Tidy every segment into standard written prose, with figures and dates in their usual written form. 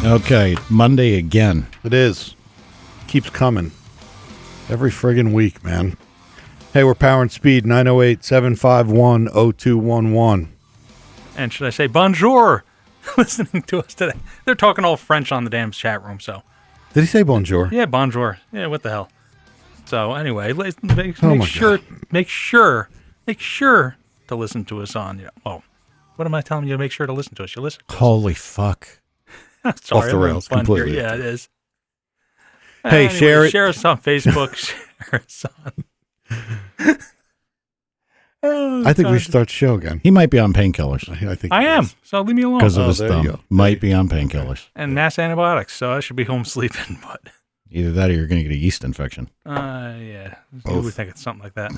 Okay, Monday again. It is. Keeps coming. Every friggin' week, man. Hey, we're Power and Speed, 908-751-0211. And should I say bonjour listening to us today? They're talking all French on the damn chat room, so. Did he say bonjour? Yeah, bonjour. Yeah, what the hell? So anyway, make sure to listen to us on, oh, what am I telling you to make sure to listen to us? You listen to us. Holy fuck. Sorry, off the rails completely. Here. Yeah, it is. Hey, anyway, share it. Share us on Facebook. Share us on. I think we should start the show again. He might be on painkillers. I think I he am. is. So leave me alone. Because of his there you thumb. go. Might be on painkillers. And mass antibiotics, so I should be home sleeping. But Either that or you're going to get a yeast infection. yeah, Both. we think it's something like that.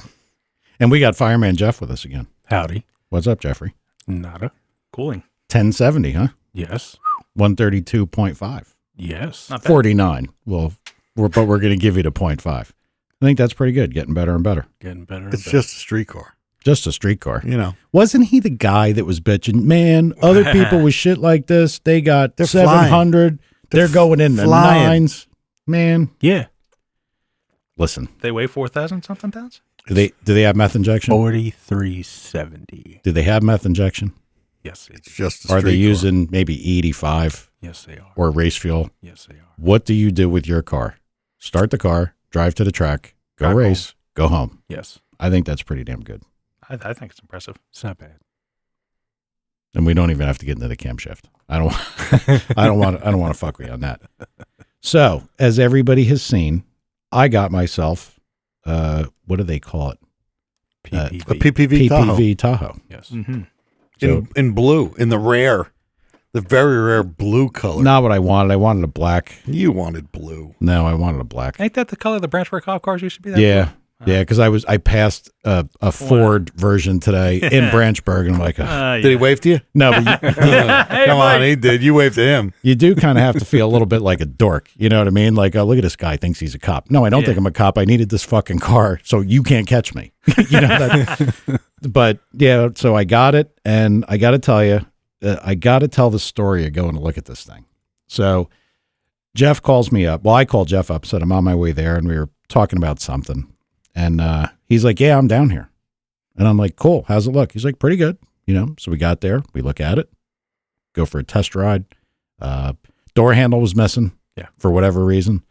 And we got Fireman Jeff with us again. Howdy. What's up, Jeffrey? Nada. Cooling. 1070, huh? Yes. 132.5. Yes. Not bad. 49. Well, we're going to give you the 0.5. I think that's pretty good. Getting better and better. Getting better. and It's better. just a street car, Just a street car. you know. Wasn't he the guy that was bitching? Man, other people with shit like this, they got They're 700. They're going in the flying. nines. Man, Yeah. listen. They weigh 4,000 something pounds? Do they have meth injection? 4370. Do they have meth injection? Yes, It's just a street Are they car. using maybe 85 yes, they are. or race fuel? Yes, they are. What do you do with your car? Start the car, drive to the track, go Back race, go home. Yes. I think that's pretty damn good. I think it's impressive. It's not bad. And we don't even have to get into the camshaft. I don't want to fuck with you on that. So, as everybody has seen, I got myself what do they call it? PPV. A PPV Tahoe. PPV Tahoe. Yes. Mm-hmm. So, In blue, in the very rare blue color. not what I wanted. I wanted a black. You wanted blue. No, I wanted a black. Ain't that the color the Branchburg cop cars used to be? That Yeah. Yeah, because I passed a Ford version today in Branchburg, and I'm like, Did he wave to you? no, but Hey, Come on, Mike. he did. You waved to him. you do kind of have to feel a little bit like a dork. You know what I mean? Like, oh, look at this guy, thinks he's a cop. No, I don't Yeah. think I'm a cop. I needed this fucking car, so you can't catch me. You know that. But yeah, so I got it, and I got to tell you, I got to tell the story of going to look at this thing. So Jeff calls me up. Well, I called Jeff up, said I'm on my way there, and we were talking about something. And he's like, yeah, I'm down here. And I'm like, cool. How's it look? He's like, pretty good. You know, so we got there. We look at it, go for a test ride. Door handle was missing. Yeah. For whatever reason.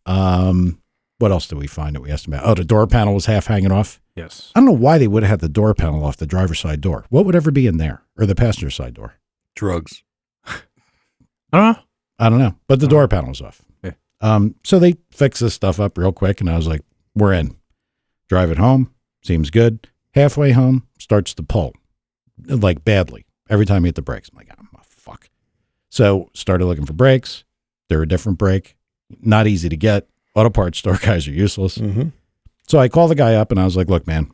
What else did we find that we asked about? Oh, the door panel was half hanging off. Yes. I don't know why they would have had the door panel off the driver's side door. What would ever be in there? Or the passenger side door? Drugs. I don't know. But the door panel was off. Yeah. So they fixed this stuff up real quick, and I was like, we're in. Drive it home. Seems good. Halfway home, starts to pull. Like badly. Every time you hit the brakes. I'm like, oh, fuck. So started looking for brakes. They're a different brake. Not easy to get. Auto parts store guys are useless. Mm-hmm. So I called the guy up, and I was like, look, man,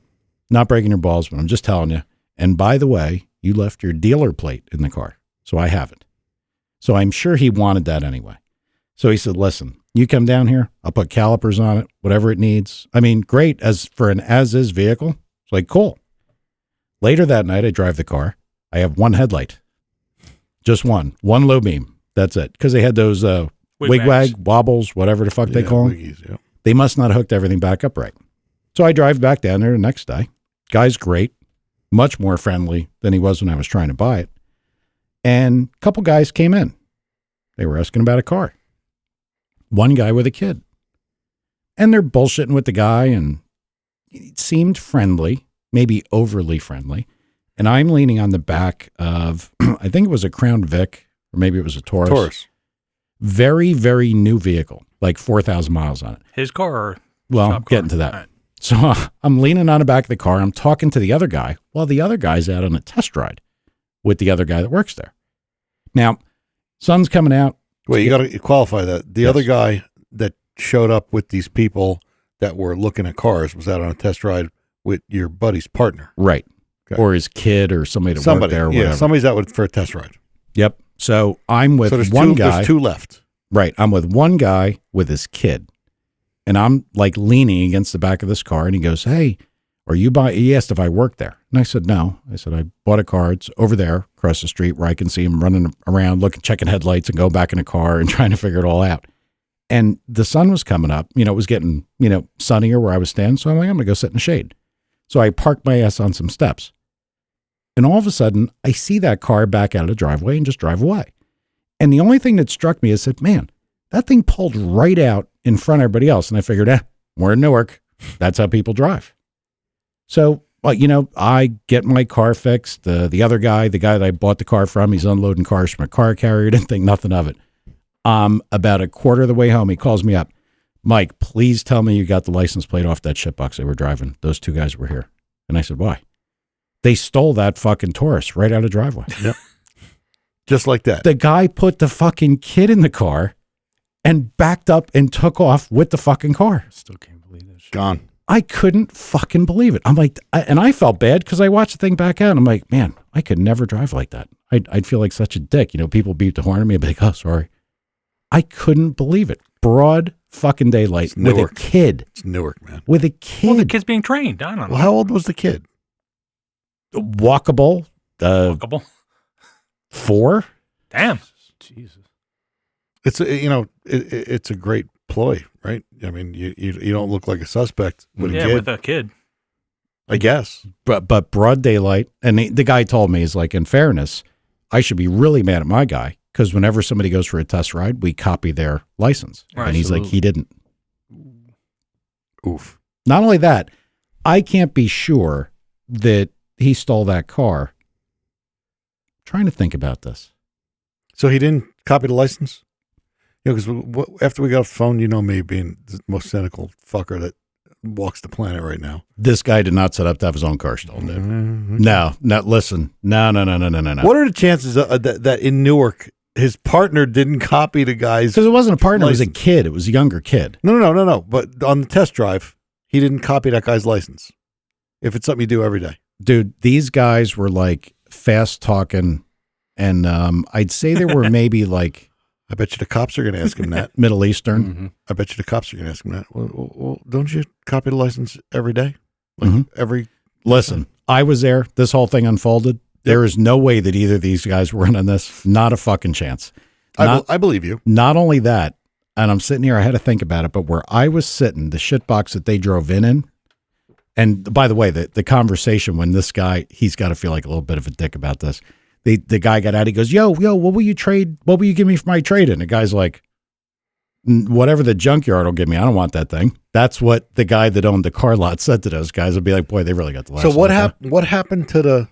not breaking your balls, but I'm just telling you. And by the way, you left your dealer plate in the car. So I have it. So I'm sure he wanted that anyway. So he said, listen, you come down here, I'll put calipers on it, whatever it needs. I mean, great as for an as-is vehicle. It's like, cool. Later that night, I drive the car. I have one headlight. Just one low beam. That's it. Because they had those wig-wag, wobbles, whatever the fuck they call them. Wiggies, yeah. They must not have hooked everything back up right. So I drive back down there the next day. Guy's great. Much more friendly than he was when I was trying to buy it. And a couple guys came in. They were asking about a car. One guy with a kid. And they're bullshitting with the guy, and it seemed friendly, maybe overly friendly. And I'm leaning on the back of, I think it was a Crown Vic, or maybe it was a Taurus. Taurus. Very, very new vehicle, like 4,000 miles on it. His car or Well, shop car? getting to that. All right. So I'm leaning on the back of the car. I'm talking to the other guy while the other guy's out on a test ride with the other guy that works there. Now, sun's coming out. Wait, you got to qualify that. The Yes. other guy that showed up with these people that were looking at cars was out on a test ride with your buddy's partner. Right. Okay. Or his kid or somebody that worked there or whatever. Yeah, somebody's out for a test ride. Yep. So I'm with So there's one two, guy. There's two left. Right. I'm with one guy with his kid. And I'm like leaning against the back of this car, and he goes, hey, Or he asked if I worked there. And I said, no. I said, I bought a car. It's over there across the street where I can see him running around, checking headlights and go back in the car and trying to figure it all out. And the sun was coming up. It was getting, sunnier where I was standing. So I'm like, I'm going to go sit in the shade. So I parked my ass on some steps. And all of a sudden, I see that car back out of the driveway and just drive away. And the only thing that struck me is that, man, that thing pulled right out in front of everybody else. And I figured, we're in Newark. That's how people drive. So, I get my car fixed. The other guy, the guy that I bought the car from, he's unloading cars from a car carrier. Didn't think nothing of it. About a quarter of the way home, he calls me up. Mike, please tell me you got the license plate off that shitbox they were driving. Those two guys were here. And I said, why? They stole that fucking Taurus right out of the driveway. Yep. Just like that. The guy put the fucking kid in the car and backed up and took off with the fucking car. Still can't believe this shit. Gone. I couldn't fucking believe it. I'm like, and I felt bad because I watched the thing back out. And I'm like, man, I could never drive like that. I'd feel like such a dick. People beat the horn at me. I'd be like, oh, sorry. I couldn't believe it. Broad fucking daylight with a kid. It's Newark, man. With a kid. Well, the kid's being trained. I don't know. Well, how old was the kid? Walkable. Walkable. 4. Damn. Jesus. It's it's a great ploy, right? I mean, you don't look like a suspect with a kid. With a kid. I guess. But broad daylight. And the guy told me, he's like, in fairness, I should be really mad at my guy because whenever somebody goes for a test ride, we copy their license. Right. And he's like, he didn't. Oof. Not only that, I can't be sure that he stole that car. I'm trying to think about this. So he didn't copy the license? Because after we got off the phone, me being the most cynical fucker that walks the planet right now. This guy did not set up to have his own car stolen, dude. Mm-hmm. No, listen. No. What are the chances that in Newark, his partner didn't copy the guy's Because it wasn't a partner, license? it was a kid. It was a younger kid. No. But on the test drive, he didn't copy that guy's license. If it's something you do every day. Dude, these guys were like fast talking. And I'd say there were maybe like I bet you the cops are going to ask him that. Middle Eastern. Mm-hmm. I bet you the cops are going to ask him that. Well, don't you copy the license every day? Like every. Listen, I was there. This whole thing unfolded. There is no way that either of these guys were in on this. Not a fucking chance. I believe you. Not only that, and I'm sitting here, I had to think about it, but where I was sitting, the shitbox that they drove in, and by the way, the conversation when this guy, he's got to feel like a little bit of a dick about this. The guy got out, he goes, yo, what will you give me for my trade in? The guy's like, whatever the junkyard will give me, I don't want that thing. That's what the guy that owned the car lot said to those guys. I'd be like, boy, they really got the last. So what happened? What happened to the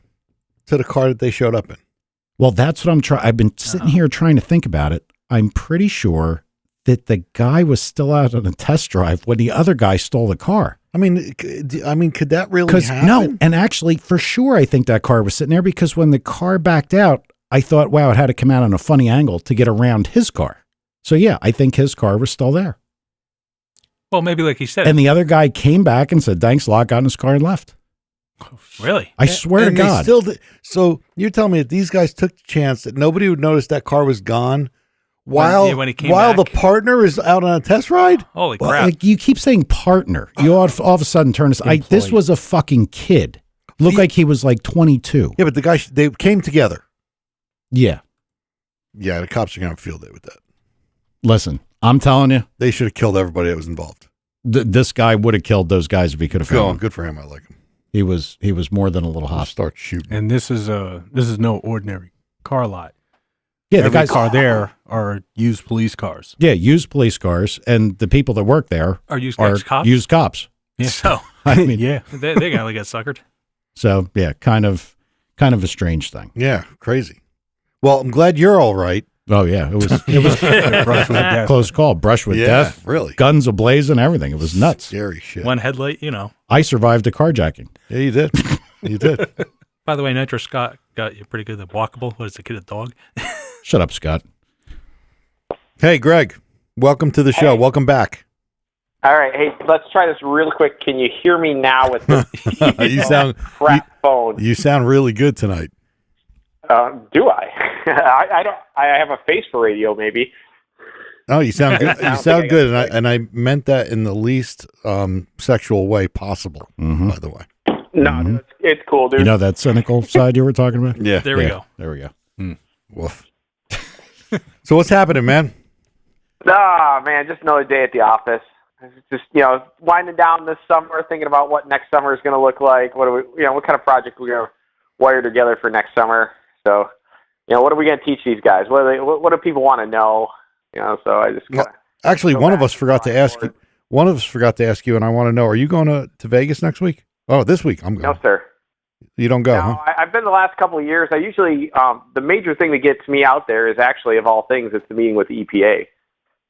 car that they showed up in? Well, that's what I'm trying. I've been sitting here trying to think about it. I'm pretty sure that the guy was still out on a test drive when the other guy stole the car. I mean, could that really happen? No, and actually, for sure, I think that car was sitting there because when the car backed out, I thought, wow, it had to come out on a funny angle to get around his car. So yeah, I think his car was still there. Well, maybe like he said. And the other guy came back and said, thanks a lot, got in his car and left. Really? I swear to they God. Still so you're telling me that these guys took the chance that nobody would notice that car was gone while when he came the back? partner is out on a test ride? Holy Well, crap. like, you keep saying partner. You all of a sudden turn this. This was a fucking kid. Looked like he was like 22. Yeah, but the guy, they came together. Yeah. Yeah, the cops are going to have a field day with that. Listen, I'm telling you, They should have killed everybody that was involved. this guy would have killed those guys if he could have found them. Good for him. I like him. He was more than a little I'll hot. start shooting. And this is no ordinary car lot. Yeah, the Every guys car there are used police cars. Yeah, used police cars, and the people that work there Are used are cops? used cops. Yeah. So I mean, Yeah. they gotta get suckered. So yeah, kind of a strange thing. Yeah, crazy. Well, I'm glad you're all right. Oh yeah, it was Brush with death. close call, brush with death, really. guns ablaze and everything. It was nuts. Scary shit. One headlight, I survived a carjacking. Yeah, you did. You did. By the way, Nitro Scott got you pretty good at walkable. What is the kid, a dog? Shut up, Scott. Hey, Greg. Welcome to the show. Hey. Welcome back. All right, hey, let's try this real quick. Can you hear me now with this You sound crap phone? you sound really good tonight. Do I? I don't. I have a face for radio, maybe. Oh, you sound good. You I sound think good, and I meant that in the least sexual way possible. Mm-hmm. By the way. No, Mhm. it's cool, dude. You know that cynical side you were talking about? Yeah. There we go. There we go. Woof. So what's happening, man? Man, just another day at the office. Just, winding down this summer, thinking about what next summer is going to look like. What what kind of project we're going to wire together for next summer. So, what are we going to teach these guys? What do people want to know? So I just Well, actually, one of us forgot to ask board. you. One of us forgot to ask you, and I want to know: are you going to Vegas next week? Oh, this week I'm going. No, sir. You don't go, No, huh? I've been the last couple of years. I usually, the major thing that gets me out there is actually, of all things, it's the meeting with the EPA.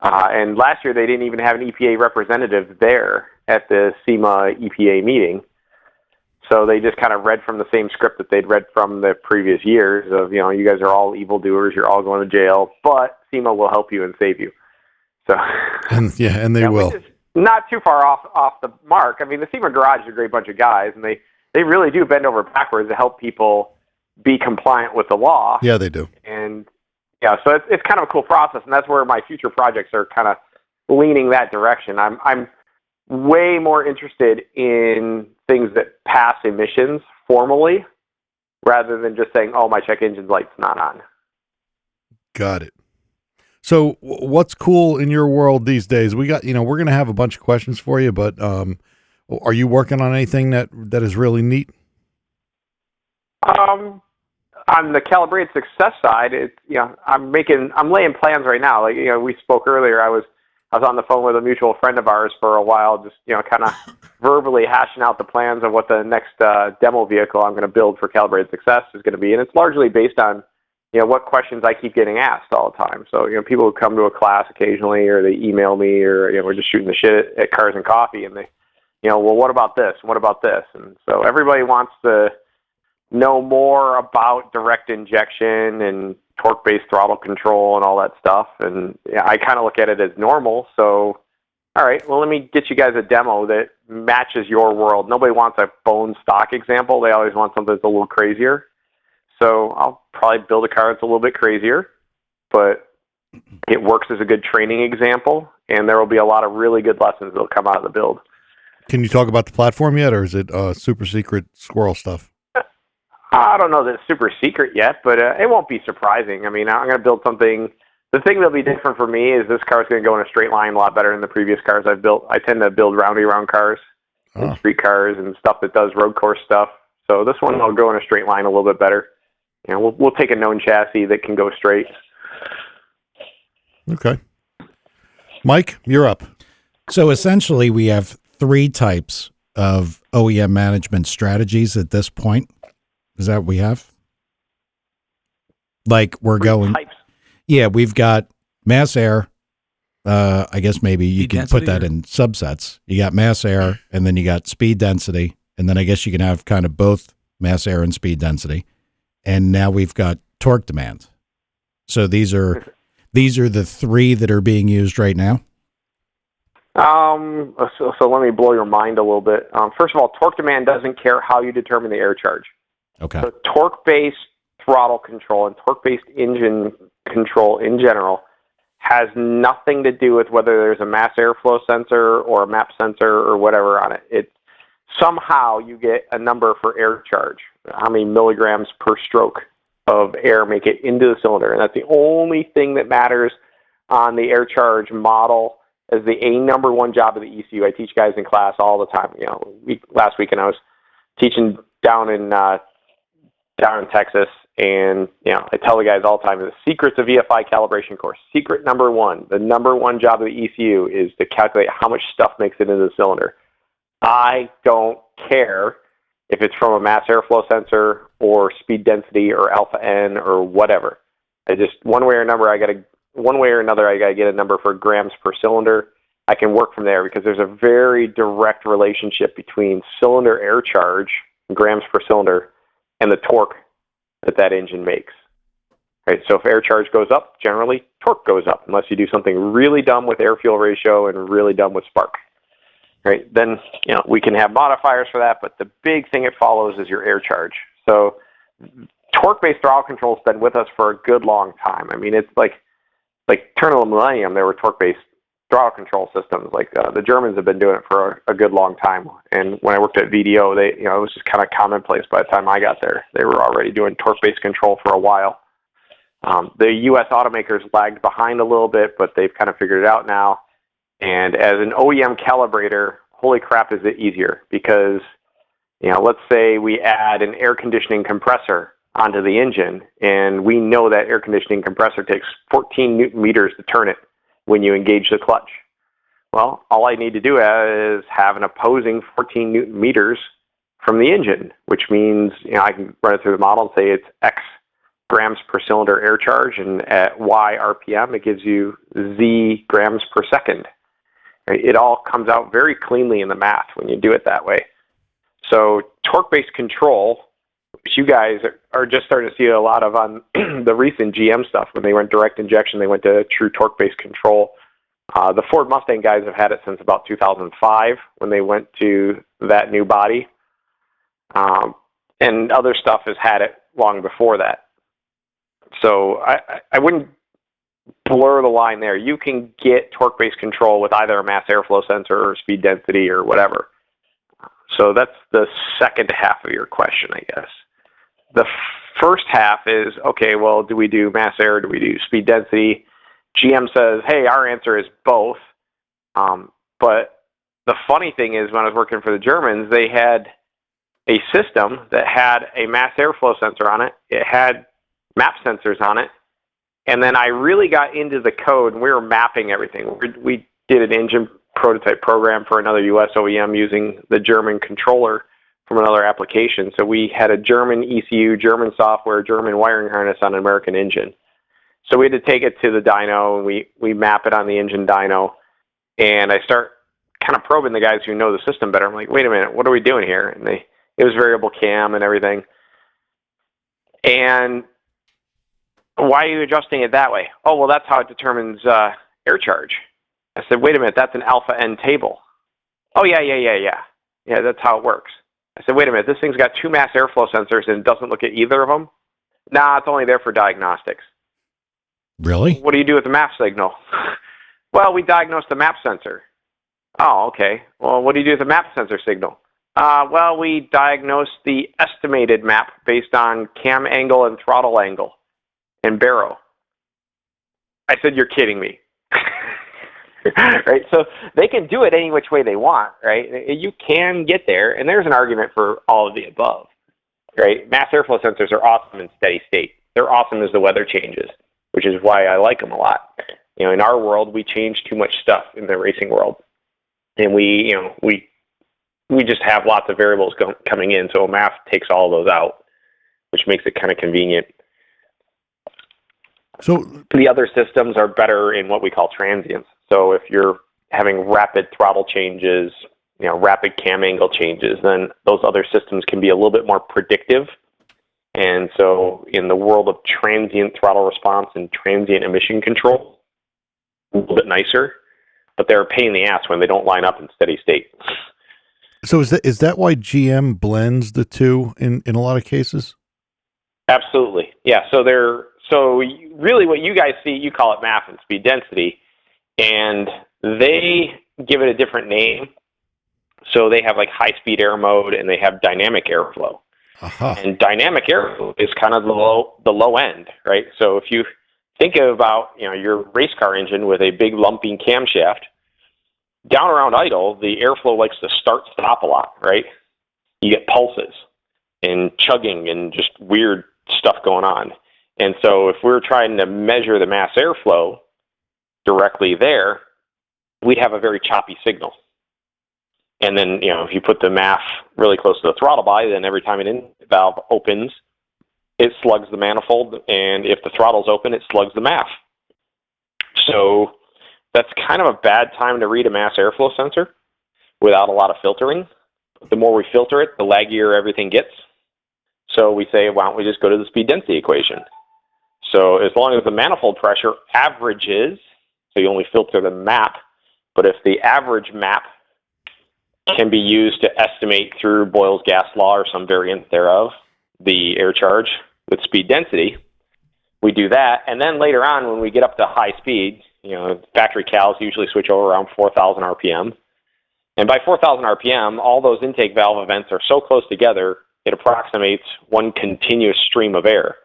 And last year they didn't even have an EPA representative there at the SEMA EPA meeting. So they just kind of read from the same script that they'd read from the previous years of, you guys are all evildoers, you're all going to jail, but SEMA will help you and save you. So, And they will. which is not too far off the mark. I mean, the SEMA Garage is a great bunch of guys, and they really do bend over backwards to help people be compliant with the law. Yeah, they do. And so it's kind of a cool process, and that's where my future projects are kind of leaning that direction. I'm way more interested in things that pass emissions formally, rather than just saying, "Oh, my check engine light's not on." Got it. So what's cool in your world these days? We got, we're going to have a bunch of questions for you, but are you working on anything that is really neat? On the calibrated success side, it's I'm laying plans right now. Like we spoke earlier, I was on the phone with a mutual friend of ours for a while, just kind of verbally hashing out the plans of what the next demo vehicle I'm going to build for calibrated success is going to be, and it's largely based on what questions I keep getting asked all the time. So people who come to a class occasionally, or they email me, or we're just shooting the shit at Cars and Coffee, and they well, what about this? What about this? And so everybody wants to know more about direct injection and torque-based throttle control and all that stuff. And I kind of look at it as normal. So, all right, well, let me get you guys a demo that matches your world. Nobody wants a bone stock example. They always want something that's a little crazier. So I'll probably build a car that's a little bit crazier, but it works as a good training example. And there will be a lot of really good lessons that will come out of the build. Can you talk about the platform yet, or is it super secret squirrel stuff? I don't know that it's super secret yet, but it won't be surprising. I mean, I'm going to build something. The thing that'll be different for me is this car is going to go in a straight line a lot better than the previous cars I've built. I tend to build roundy round cars and street cars and stuff that does road course stuff. So this one will go in a straight line a little bit better. We'll take a known chassis that can go straight. Okay. Mike, you're up. So essentially, we have 3 types of OEM management strategies at this point. Is that what we have? Like we're going, Types. yeah, we've got mass air. I guess maybe you Speed can density put that or- in subsets. You got mass air, and then you got speed density, and then I guess you can have kind of both mass air and speed density. And now we've got torque demand. So these are the 3 that are being used right now. So let me blow your mind a little bit. First of all, torque demand doesn't care how you determine the air charge. Okay. So torque-based throttle control and torque-based engine control in general has nothing to do with whether there's a mass airflow sensor or a MAP sensor or whatever on it. It's somehow you get a number for air charge, how many milligrams per stroke of air make it into the cylinder. And that's the only thing that matters on the air charge model as the number one job of the ECU. I teach guys in class all the time. Last weekend I was teaching down in Texas, and I tell the guys all the time, the secrets of EFI calibration course. Secret number 1, the number one job of the ECU is to calculate how much stuff makes it into the cylinder. I don't care if it's from a mass airflow sensor or speed density or alpha N or whatever. I just one way or another I got to get a number for grams per cylinder. I can work from there because there's a very direct relationship between cylinder air charge, grams per cylinder, and the torque that engine makes. Right? So if air charge goes up, generally torque goes up, unless you do something really dumb with air-fuel ratio and really dumb with spark. Right? Then we can have modifiers for that, but the big thing it follows is your air charge. So torque-based throttle control has been with us for a good long time. I mean, it's like turn of the millennium, there were torque-based throttle control systems. Like the Germans have been doing it for a good long time. And when I worked at VDO, they, it was just kind of commonplace by the time I got there. They were already doing torque-based control for a while. The U.S. automakers lagged behind a little bit, but they've kind of figured it out now. And as an OEM calibrator, holy crap, is it easier? Because, let's say we add an air conditioning compressor onto the engine, and we know that air conditioning compressor takes 14 Newton meters to turn it when you engage the clutch. Well, all I need to do is have an opposing 14 Newton meters from the engine, which means I can run it through the model and say it's X grams per cylinder air charge, and at Y RPM, it gives you Z grams per second. It all comes out very cleanly in the math when you do it that way. So torque-based control, which you guys are just starting to see a lot of on the recent GM stuff. When they went direct injection, they went to true torque-based control. The Ford Mustang guys have had it since about 2005 when they went to that new body. And other stuff has had it long before that. So I wouldn't blur the line there. You can get torque-based control with either a mass airflow sensor or speed density or whatever. So that's the second half of your question, I guess. The first half is, okay, well, do we do mass air? Do we do speed density? GM says, hey, our answer is both. But the funny thing is, when I was working for the Germans, they had a system that had a mass airflow sensor on it. It had map sensors on it. And then I really got into the code, and we were mapping everything. We did an engine prototype program for another U.S. OEM using the German controller from another application. So we had a German ECU, German software, German wiring harness on an American engine. So we had to take it to the dyno, and we map it on the engine dyno. And I start kind of probing the guys who know the system better. I'm like, wait a minute, what are we doing here? And it was variable cam and everything. And why are you adjusting it that way? Oh, well, that's how it determines air charge. I said, wait a minute, that's an alpha N table. Oh, yeah. Yeah, that's how it works. I said, wait a minute, this thing's got two mass airflow sensors and it doesn't look at either of them? Nah, it's only there for diagnostics. Really? What do you do with the map signal? Well, we diagnose the map sensor. Oh, okay. Well, what do you do with the map sensor signal? Well, we diagnose the estimated map based on cam angle and throttle angle and baro. I said, you're kidding me. Right? So they can do it any which way they want, right? You can get there, and there's an argument for all of the above, right? Mass airflow sensors are awesome in steady state. They're awesome as the weather changes, which is why I like them a lot. In our world, we change too much stuff in the racing world, and we just have lots of variables coming in, so a MAF takes all of those out, which makes it kind of convenient. So the other systems are better in what we call transients. So if you're having rapid throttle changes, rapid cam angle changes, then those other systems can be a little bit more predictive. And so in the world of transient throttle response and transient emission control, a little bit nicer, but they're a pain in the ass when they don't line up in steady state. So is that why GM blends the two in a lot of cases? Absolutely. Yeah. So really what you guys see, you call it MAF and speed density, and they give it a different name. So they have like high speed air mode and they have dynamic airflow. Uh-huh. And dynamic airflow is kind of the low end, right? So if you think about, your race car engine with a big lumping camshaft, down around idle, the airflow likes to start stop a lot, right? You get pulses and chugging and just weird stuff going on. And so if we're trying to measure the mass airflow directly there, we'd have a very choppy signal. And then, if you put the MAF really close to the throttle body, then every time an inlet valve opens, it slugs the manifold. And if the throttle's open, it slugs the MAF. So that's kind of a bad time to read a mass airflow sensor without a lot of filtering. The more we filter it, the laggier everything gets. So we say, why don't we just go to the speed density equation? So as long as the manifold pressure averages, so you only filter the map, but if the average map can be used to estimate through Boyle's gas law or some variant thereof the air charge with speed density, we do that. And then later on, when we get up to high speed, factory cals usually switch over around 4,000 RPM. And by 4,000 RPM, all those intake valve events are so close together, it approximates one continuous stream of air.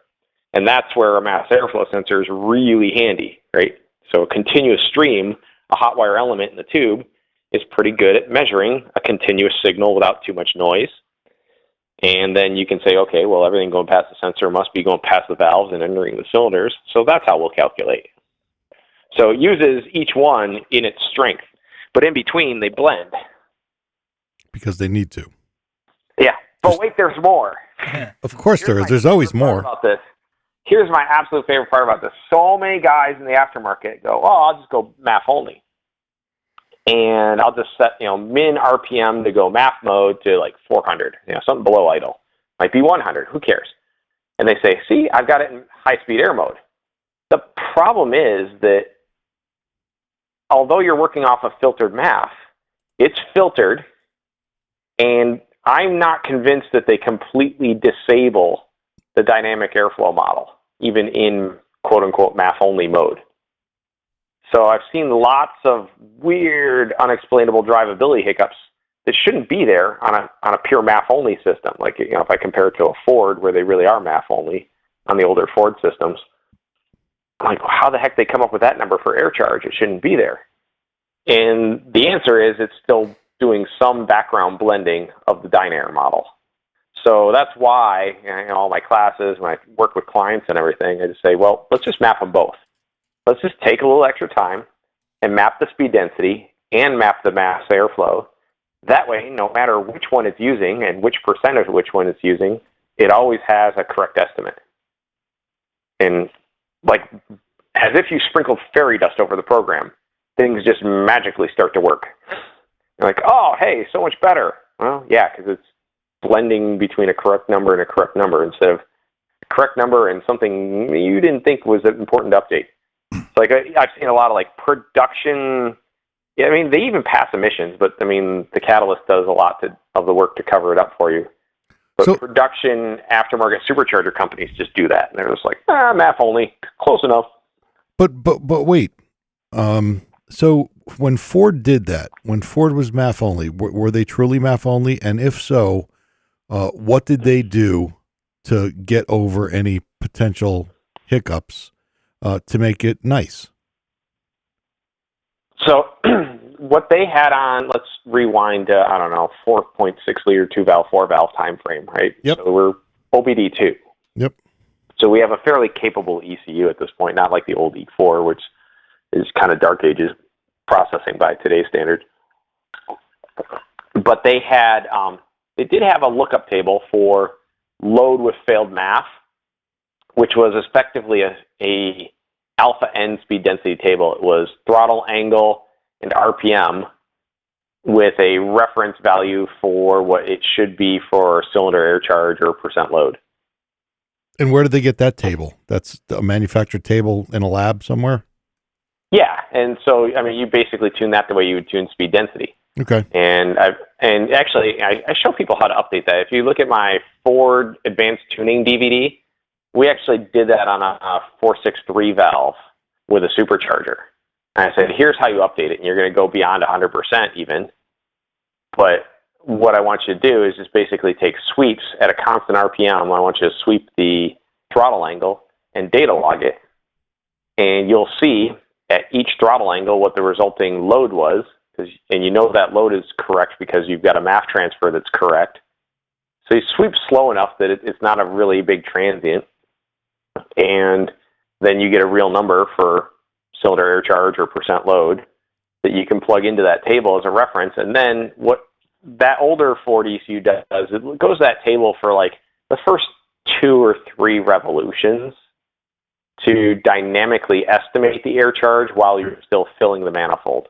And that's where a mass airflow sensor is really handy, right? So a continuous stream, a hot wire element in the tube, is pretty good at measuring a continuous signal without too much noise. And then you can say, okay, well, everything going past the sensor must be going past the valves and entering the cylinders. So that's how we'll calculate. So it uses each one in its strength, but in between they blend. Because they need to. Yeah, but wait, there's more. Of course there is. There's always more. About this. Here's my absolute favorite part about this. So many guys in the aftermarket go, oh, I'll just go MAF only. And I'll just set, min RPM to go MAF mode to like 400, something below idle. Might be 100, who cares? And they say, see, I've got it in high-speed air mode. The problem is that although you're working off a filtered MAF, it's filtered, and I'm not convinced that they completely disable the dynamic airflow model, even in quote-unquote MAF-only mode. So I've seen lots of weird, unexplainable drivability hiccups that shouldn't be there on a pure MAF-only system. Like, if I compare it to a Ford where they really are MAF-only on the older Ford systems, I'm like, how the heck they come up with that number for air charge? It shouldn't be there. And the answer is it's still doing some background blending of the Dynair model. So that's why in all my classes, when I work with clients and everything, I just say, well, let's just map them both. Let's just take a little extra time and map the speed density and map the mass airflow. That way, no matter which one it's using and which percentage of which one it's using, it always has a correct estimate. And like, as if you sprinkled fairy dust over the program, things just magically start to work. You're like, oh, hey, so much better. Well, yeah, because it's blending between a correct number and a correct number instead of a correct number and something you didn't think was an important update. So like I've seen a lot of like production. Yeah, I mean, they even pass emissions, but I mean, the catalyst does a lot of the work to cover it up for you. But production aftermarket supercharger companies just do that, and they're just like, MAF only, close enough. But wait. So when Ford did that, when Ford was MAF only, were they truly MAF only? And if so, what did they do to get over any potential hiccups to make it nice? So what they had on, let's rewind to, 4.6 liter 2-valve, 4-valve time frame, right? Yep. So we're OBD2. Yep. So we have a fairly capable ECU at this point, not like the old E4, which is kind of dark ages processing by today's standards. But they had, they did have a lookup table for load with failed MAF, which was effectively a alpha N speed density table. It was throttle angle and RPM with a reference value for what it should be for cylinder air charge or percent load. And where did they get that table? That's a manufactured table in a lab somewhere? Yeah, and so, I mean, you basically tune that the way you would tune speed density. Okay. And actually, I show people how to update that. If you look at my Ford Advanced Tuning DVD, we actually did that on a 463 valve with a supercharger. And I said, here's how you update it. And you're going to go beyond 100% even. But what I want you to do is just basically take sweeps at a constant RPM. I want you to sweep the throttle angle and data log it. And you'll see at each throttle angle what the resulting load was. And you know that load is correct because you've got a MAF transfer that's correct. So you sweep slow enough that it's not a really big transient. And then you get a real number for cylinder air charge or percent load that you can plug into that table as a reference. And then what that older Ford ECU does, it goes to that table for like the first 2 or 3 revolutions to dynamically estimate the air charge while you're still filling the manifold.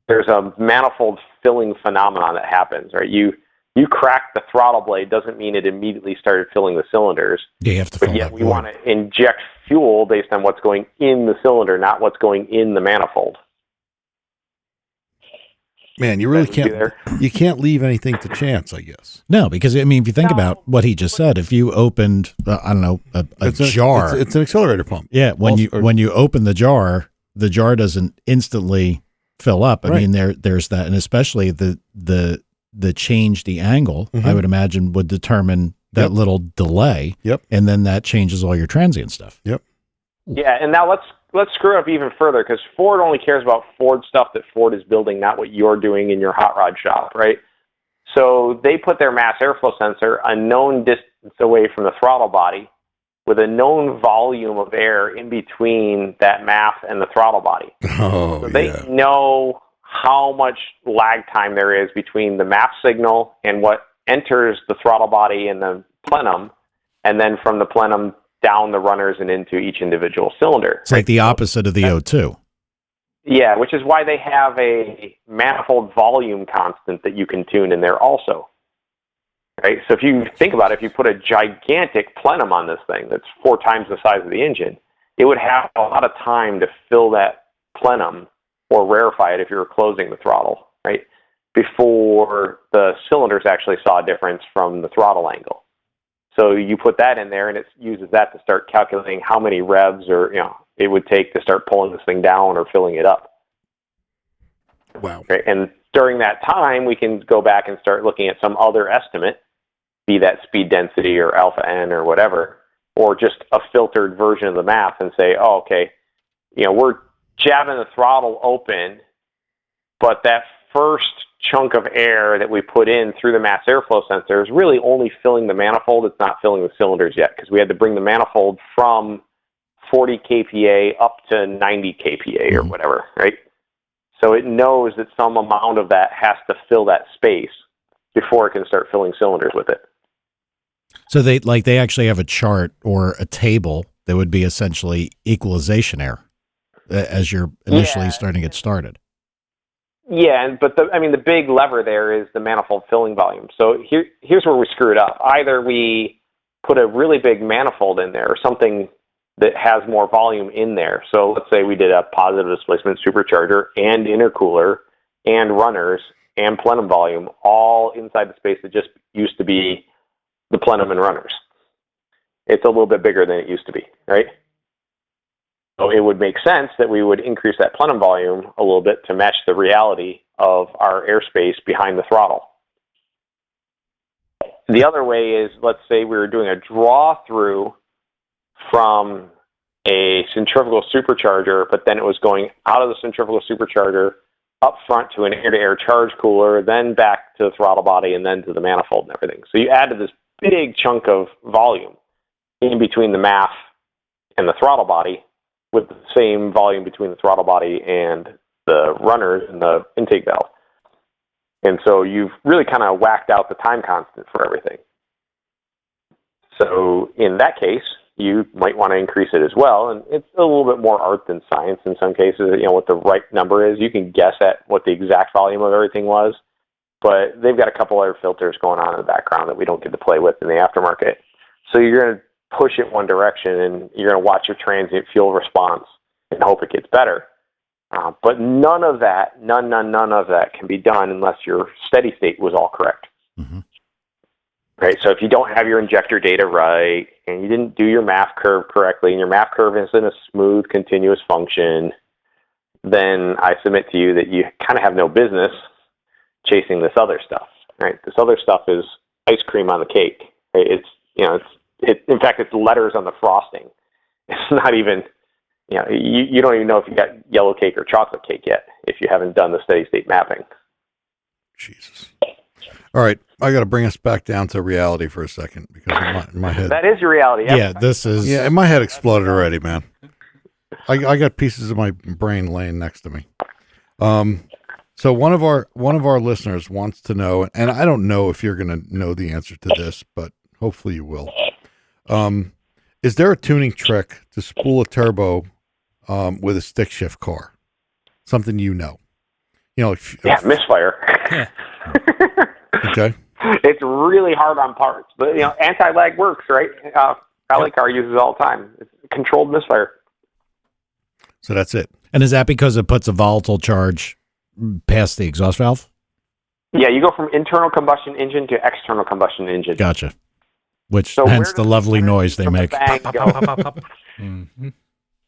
There's a manifold filling phenomenon that happens, right? You crack the throttle blade doesn't mean it immediately started filling the cylinders. Yeah, you have to but yet we want to inject fuel based on what's going in the cylinder, not what's going in the manifold. Man, you really can't leave anything to chance, I guess. No, because I mean, if you think about what he just said, if you opened, I don't know, a jar, it's an accelerator pump. Yeah, when you open the jar, the jar doesn't instantly fill up. I Right. mean, there's that, and especially the change, the angle, I would imagine would determine that Yep. little delay. Yep. And then that changes all your transient stuff. Yep. Yeah, and now let's screw it up even further because Ford only cares about Ford stuff that Ford is building, not what you're doing in your hot rod shop, right? So they put their mass airflow sensor a known distance away from the throttle body with a known volume of air in between that MAF and the throttle body. Oh, So they know how much lag time there is between the MAF signal and what enters the throttle body and the plenum, and then from the plenum down the runners and into each individual cylinder. It's like the opposite of the O2. Yeah, which is why they have a manifold volume constant that you can tune in there also. Right? So if you think about it, if you put a gigantic plenum on this thing that's 4 times the size of the engine, it would have a lot of time to fill that plenum or rarefy it if you were closing the throttle, right? Before the cylinders actually saw a difference from the throttle angle. So you put that in there and it uses that to start calculating how many revs or, it would take to start pulling this thing down or filling it up. Wow. Right? And during that time, we can go back and start looking at some other estimate, be that speed density or alpha N or whatever, or just a filtered version of the math and say, oh, okay, we're jabbing the throttle open, but that first chunk of air that we put in through the mass airflow sensor is really only filling the manifold. It's not filling the cylinders yet because we had to bring the manifold from 40 kPa up to 90 kPa or whatever, right? So it knows that some amount of that has to fill that space before it can start filling cylinders with it. So they actually have a chart or a table that would be essentially equalization error as you're initially starting to get started. Yeah, but the big lever there is the manifold filling volume. So here's where we screw it up. Either we put a really big manifold in there or something that has more volume in there. So let's say we did a positive displacement supercharger and intercooler and runners and plenum volume all inside the space that just used to be the plenum and runners. It's a little bit bigger than it used to be, right? So it would make sense that we would increase that plenum volume a little bit to match the reality of our airspace behind the throttle. The other way is, let's say we were doing a draw through from a centrifugal supercharger, but then it was going out of the centrifugal supercharger up front to an air-to-air charge cooler, then back to the throttle body, and then to the manifold and everything. So you added this big chunk of volume in between the MAF and the throttle body with the same volume between the throttle body and the runners and the intake valve. And so you've really kind of whacked out the time constant for everything. So in that case, you might want to increase it as well. And it's a little bit more art than science in some cases, what the right number is. You can guess at what the exact volume of everything was, but they've got a couple other filters going on in the background that we don't get to play with in the aftermarket. So you're going to push it one direction and you're going to watch your transient fuel response and hope it gets better. But none of that can be done unless your steady state was all correct. Mm-hmm. Right. So if you don't have your injector data right and you didn't do your MAF curve correctly and your MAF curve isn't a smooth, continuous function, then I submit to you that you kind of have no business chasing this other stuff. Right. This other stuff is ice cream on the cake. Right? In fact, it's letters on the frosting. It's not even, you don't even know if you got yellow cake or chocolate cake yet if you haven't done the steady state mapping. Jesus. All right, I got to bring us back down to reality for a second because in my head. That is your reality. Yeah, this is. Yeah, my head exploded already, man. I got pieces of my brain laying next to me. So one of our listeners wants to know, and I don't know if you're going to know the answer to this, but hopefully you will. Is there a tuning trick to spool a turbo with a stick shift car? Something misfire. Okay. It's really hard on parts, but anti-lag works, right? Rally car uses it all the time. It's controlled misfire. So that's it. And is that because it puts a volatile charge past the exhaust valve? Yeah, you go from internal combustion engine to external combustion engine. Gotcha. Which So hence the lovely noise they make. Bang go. Mm-hmm.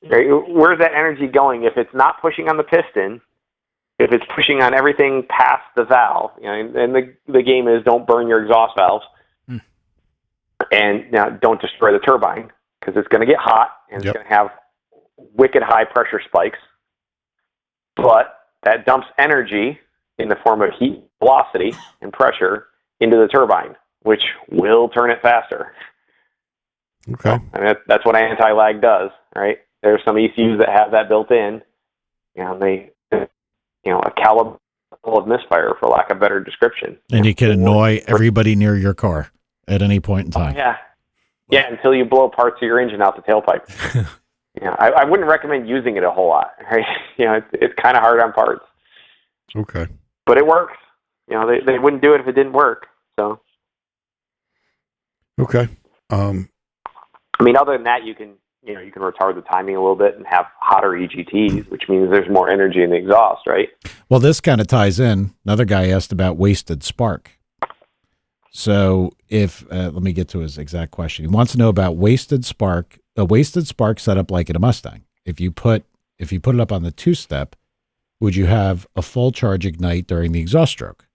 Right? Where's that energy going? If it's not pushing on the piston, if it's pushing on everything past the valve, and the game is don't burn your exhaust valves, and now don't destroy the turbine because it's going to get hot and it's going to have wicked high pressure spikes. But that dumps energy in the form of heat, velocity, and pressure into the turbine, which will turn it faster. Okay. So, I mean, that's what anti-lag does, right? There's some ECUs that have that built in. A caliber of misfire, for lack of better description. And you can annoy everybody near your car at any point in time. Yeah, until you blow parts of your engine out the tailpipe. I wouldn't recommend using it a whole lot, right? It's kind of hard on parts. Okay. But it works. They wouldn't do it if it didn't work. So. Okay. I mean, other than that, you can retard the timing a little bit and have hotter EGTs, which means there's more energy in the exhaust, right? Well, this kind of ties in. Another guy asked about wasted spark. So if, let me get to his exact question. He wants to know about wasted spark, a wasted spark setup like in a Mustang. If you put it up on the two-step, would you have a full charge ignite during the exhaust stroke?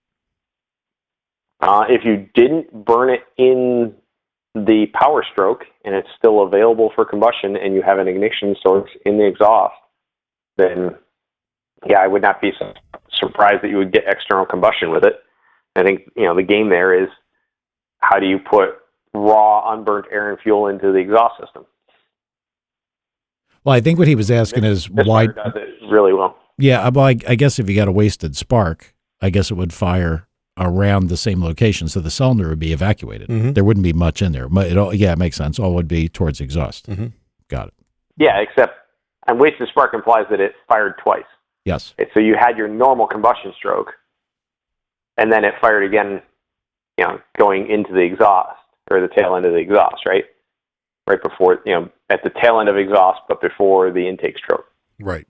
If you didn't burn it in the power stroke and it's still available for combustion and you have an ignition source in the exhaust, then I would not be surprised that you would get external combustion with it. I think, the game there is how do you put raw, unburnt air and fuel into the exhaust system? Well, I think what he was asking is why does it really well. Yeah, well, I guess if you got a wasted spark, I guess it would fire around the same location, so the cylinder would be evacuated. Mm-hmm. There wouldn't be much in there. It makes sense. All would be towards exhaust. Mm-hmm. Got it. Yeah, except wasted spark implies that it fired twice. Yes. So you had your normal combustion stroke, and then it fired again, going into the exhaust or the tail end of the exhaust, right? Right before, at the tail end of exhaust, but before the intake stroke. Right.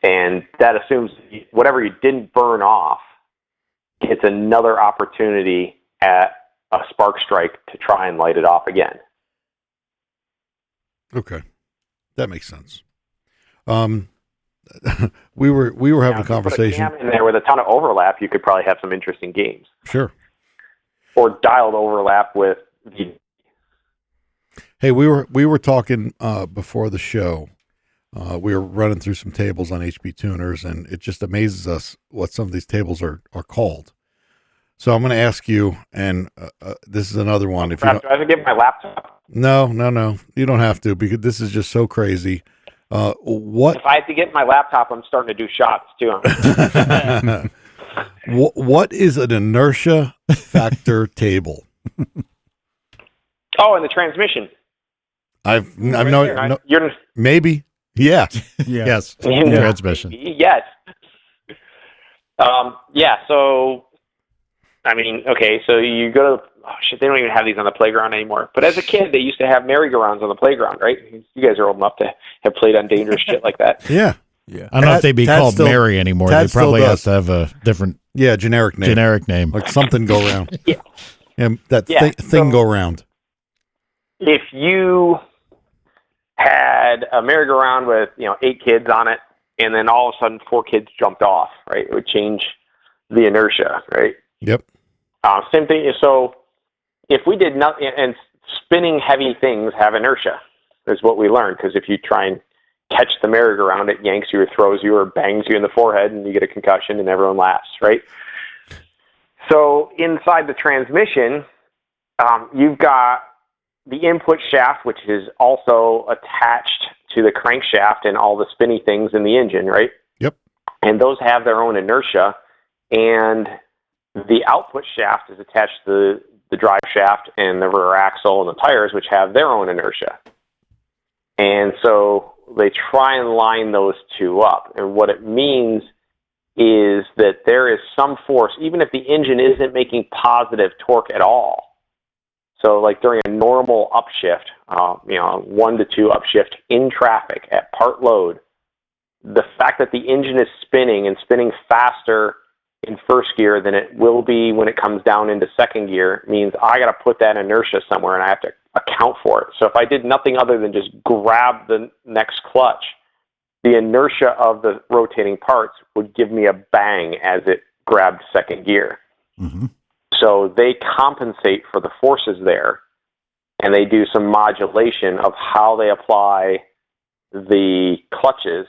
And that assumes whatever you didn't burn off gets another opportunity at a spark strike to try and light it off again. Okay. That makes sense. We were having a conversation. Put a cam in there with a ton of overlap, you could probably have some interesting games. Sure. Or dialed overlap with the. Hey, we were talking before the show. We were running through some tables on HP tuners, and it just amazes us what some of these tables are called. So I'm going to ask you, and this is another one. If you do I have to get my laptop? No, you don't have to, because this is just so crazy. What? If I have to get my laptop, I'm starting to do shots too. What is an inertia factor table? Oh, and the transmission. I've no maybe. Yeah. Yes. Transmission. Yes. So, I mean, okay. So you go to they don't even have these on the playground anymore. But as a kid, they used to have merry-go-rounds on the playground, right? You guys are old enough to have played on dangerous shit like that. Yeah. I don't know if they'd be called Mary anymore. They probably have to have a different generic name. Like something go round. Yeah. And that thing go round. If you had a merry-go-round with 8 kids on it, and then all of a sudden 4 kids jumped off, right? It would change the inertia, right? Yep. Same thing. So if we did nothing, and spinning heavy things have inertia, is what we learned. Because if you try and catch the merry-go-round, it yanks you or throws you or bangs you in the forehead, and you get a concussion, and everyone laughs, right? So inside the transmission, you've got the input shaft, which is also attached to the crankshaft and all the spinny things in the engine, right? Yep. And those have their own inertia. And the output shaft is attached to the drive shaft and the rear axle and the tires, which have their own inertia. And so they try and line those two up. And what it means is that there is some force, even if the engine isn't making positive torque at all. So like during a normal upshift, 1 to 2 upshift in traffic at part load, the fact that the engine is spinning and spinning faster in first gear than it will be when it comes down into second gear means I got to put that inertia somewhere, and I have to account for it. So if I did nothing other than just grab the next clutch, the inertia of the rotating parts would give me a bang as it grabbed second gear. Mm-hmm. So they compensate for the forces there, and they do some modulation of how they apply the clutches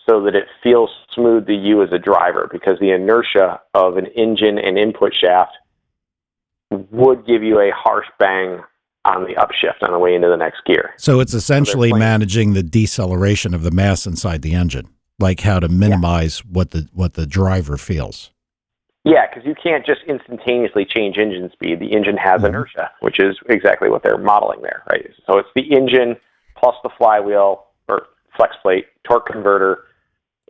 so that it feels smooth to you as a driver, because the inertia of an engine and input shaft would give you a harsh bang on the upshift on the way into the next gear. So it's essentially managing the deceleration of the mass inside the engine, like how to minimize what the driver feels. Yeah, because you can't just instantaneously change engine speed. The engine has inertia, which is exactly what they're modeling there, right? So it's the engine plus the flywheel or flex plate, torque converter,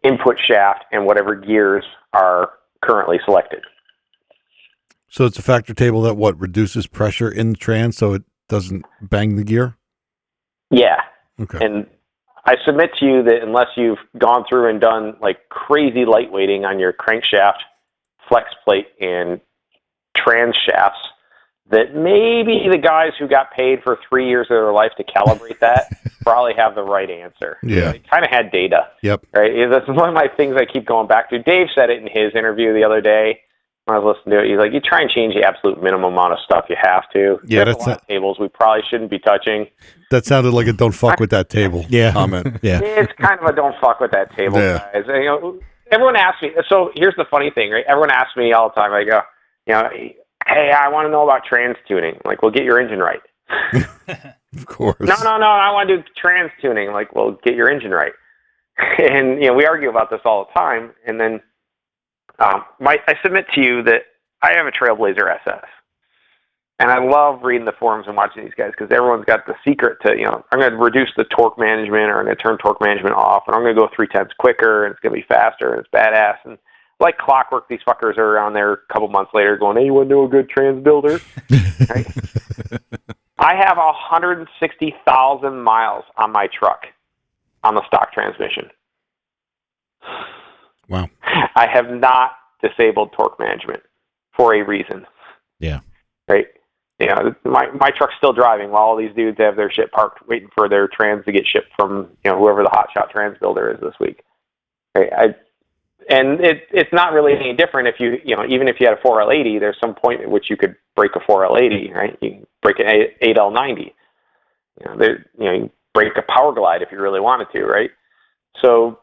input shaft, and whatever gears are currently selected. So it's a factor table that reduces pressure in the trans so it doesn't bang the gear? Yeah. Okay. And I submit to you that unless you've gone through and done like crazy lightweighting on your crankshaft, flex plate, and trans shafts, that maybe the guys who got paid for 3 years of their life to calibrate that probably have the right answer. Yeah. They kind of had data. Yep. Right? That's one of my things I keep going back to. Dave said it in his interview the other day when I was listening to it. He's like, you try and change the absolute minimum amount of stuff you have to. Yeah, There's a lot of tables we probably shouldn't be touching. That sounded like a "don't fuck with that table" comment. Yeah. It's kind of a don't fuck with that table, Yeah. guys. You know, everyone asks me. So here's the funny thing, right? Everyone asks me all the time. I go, hey, I want to know about trans tuning. Like, well, get your engine right. Of course. No, I want to do trans tuning. Like, well, get your engine right. And we argue about this all the time. And then I submit to you that I have a Trailblazer SS. And I love reading the forums and watching these guys because everyone's got the secret to, I'm going to reduce the torque management, or I'm going to turn torque management off, and I'm going to go 3/10 quicker, and it's going to be faster, and it's badass. And like clockwork, these fuckers are around there a couple months later going, hey, you want to know a good trans builder? Right? I have 160,000 miles on my truck on the stock transmission. Wow. I have not disabled torque management for a reason. Yeah. Right? My truck's still driving while all these dudes have their shit parked waiting for their trans to get shipped from, whoever the hotshot trans builder is this week. Right? And it's not really any different if even if you had a 4L80, there's some point at which you could break a 4L80, right? You can break an 8L90. You break a Power Glide if you really wanted to, right? So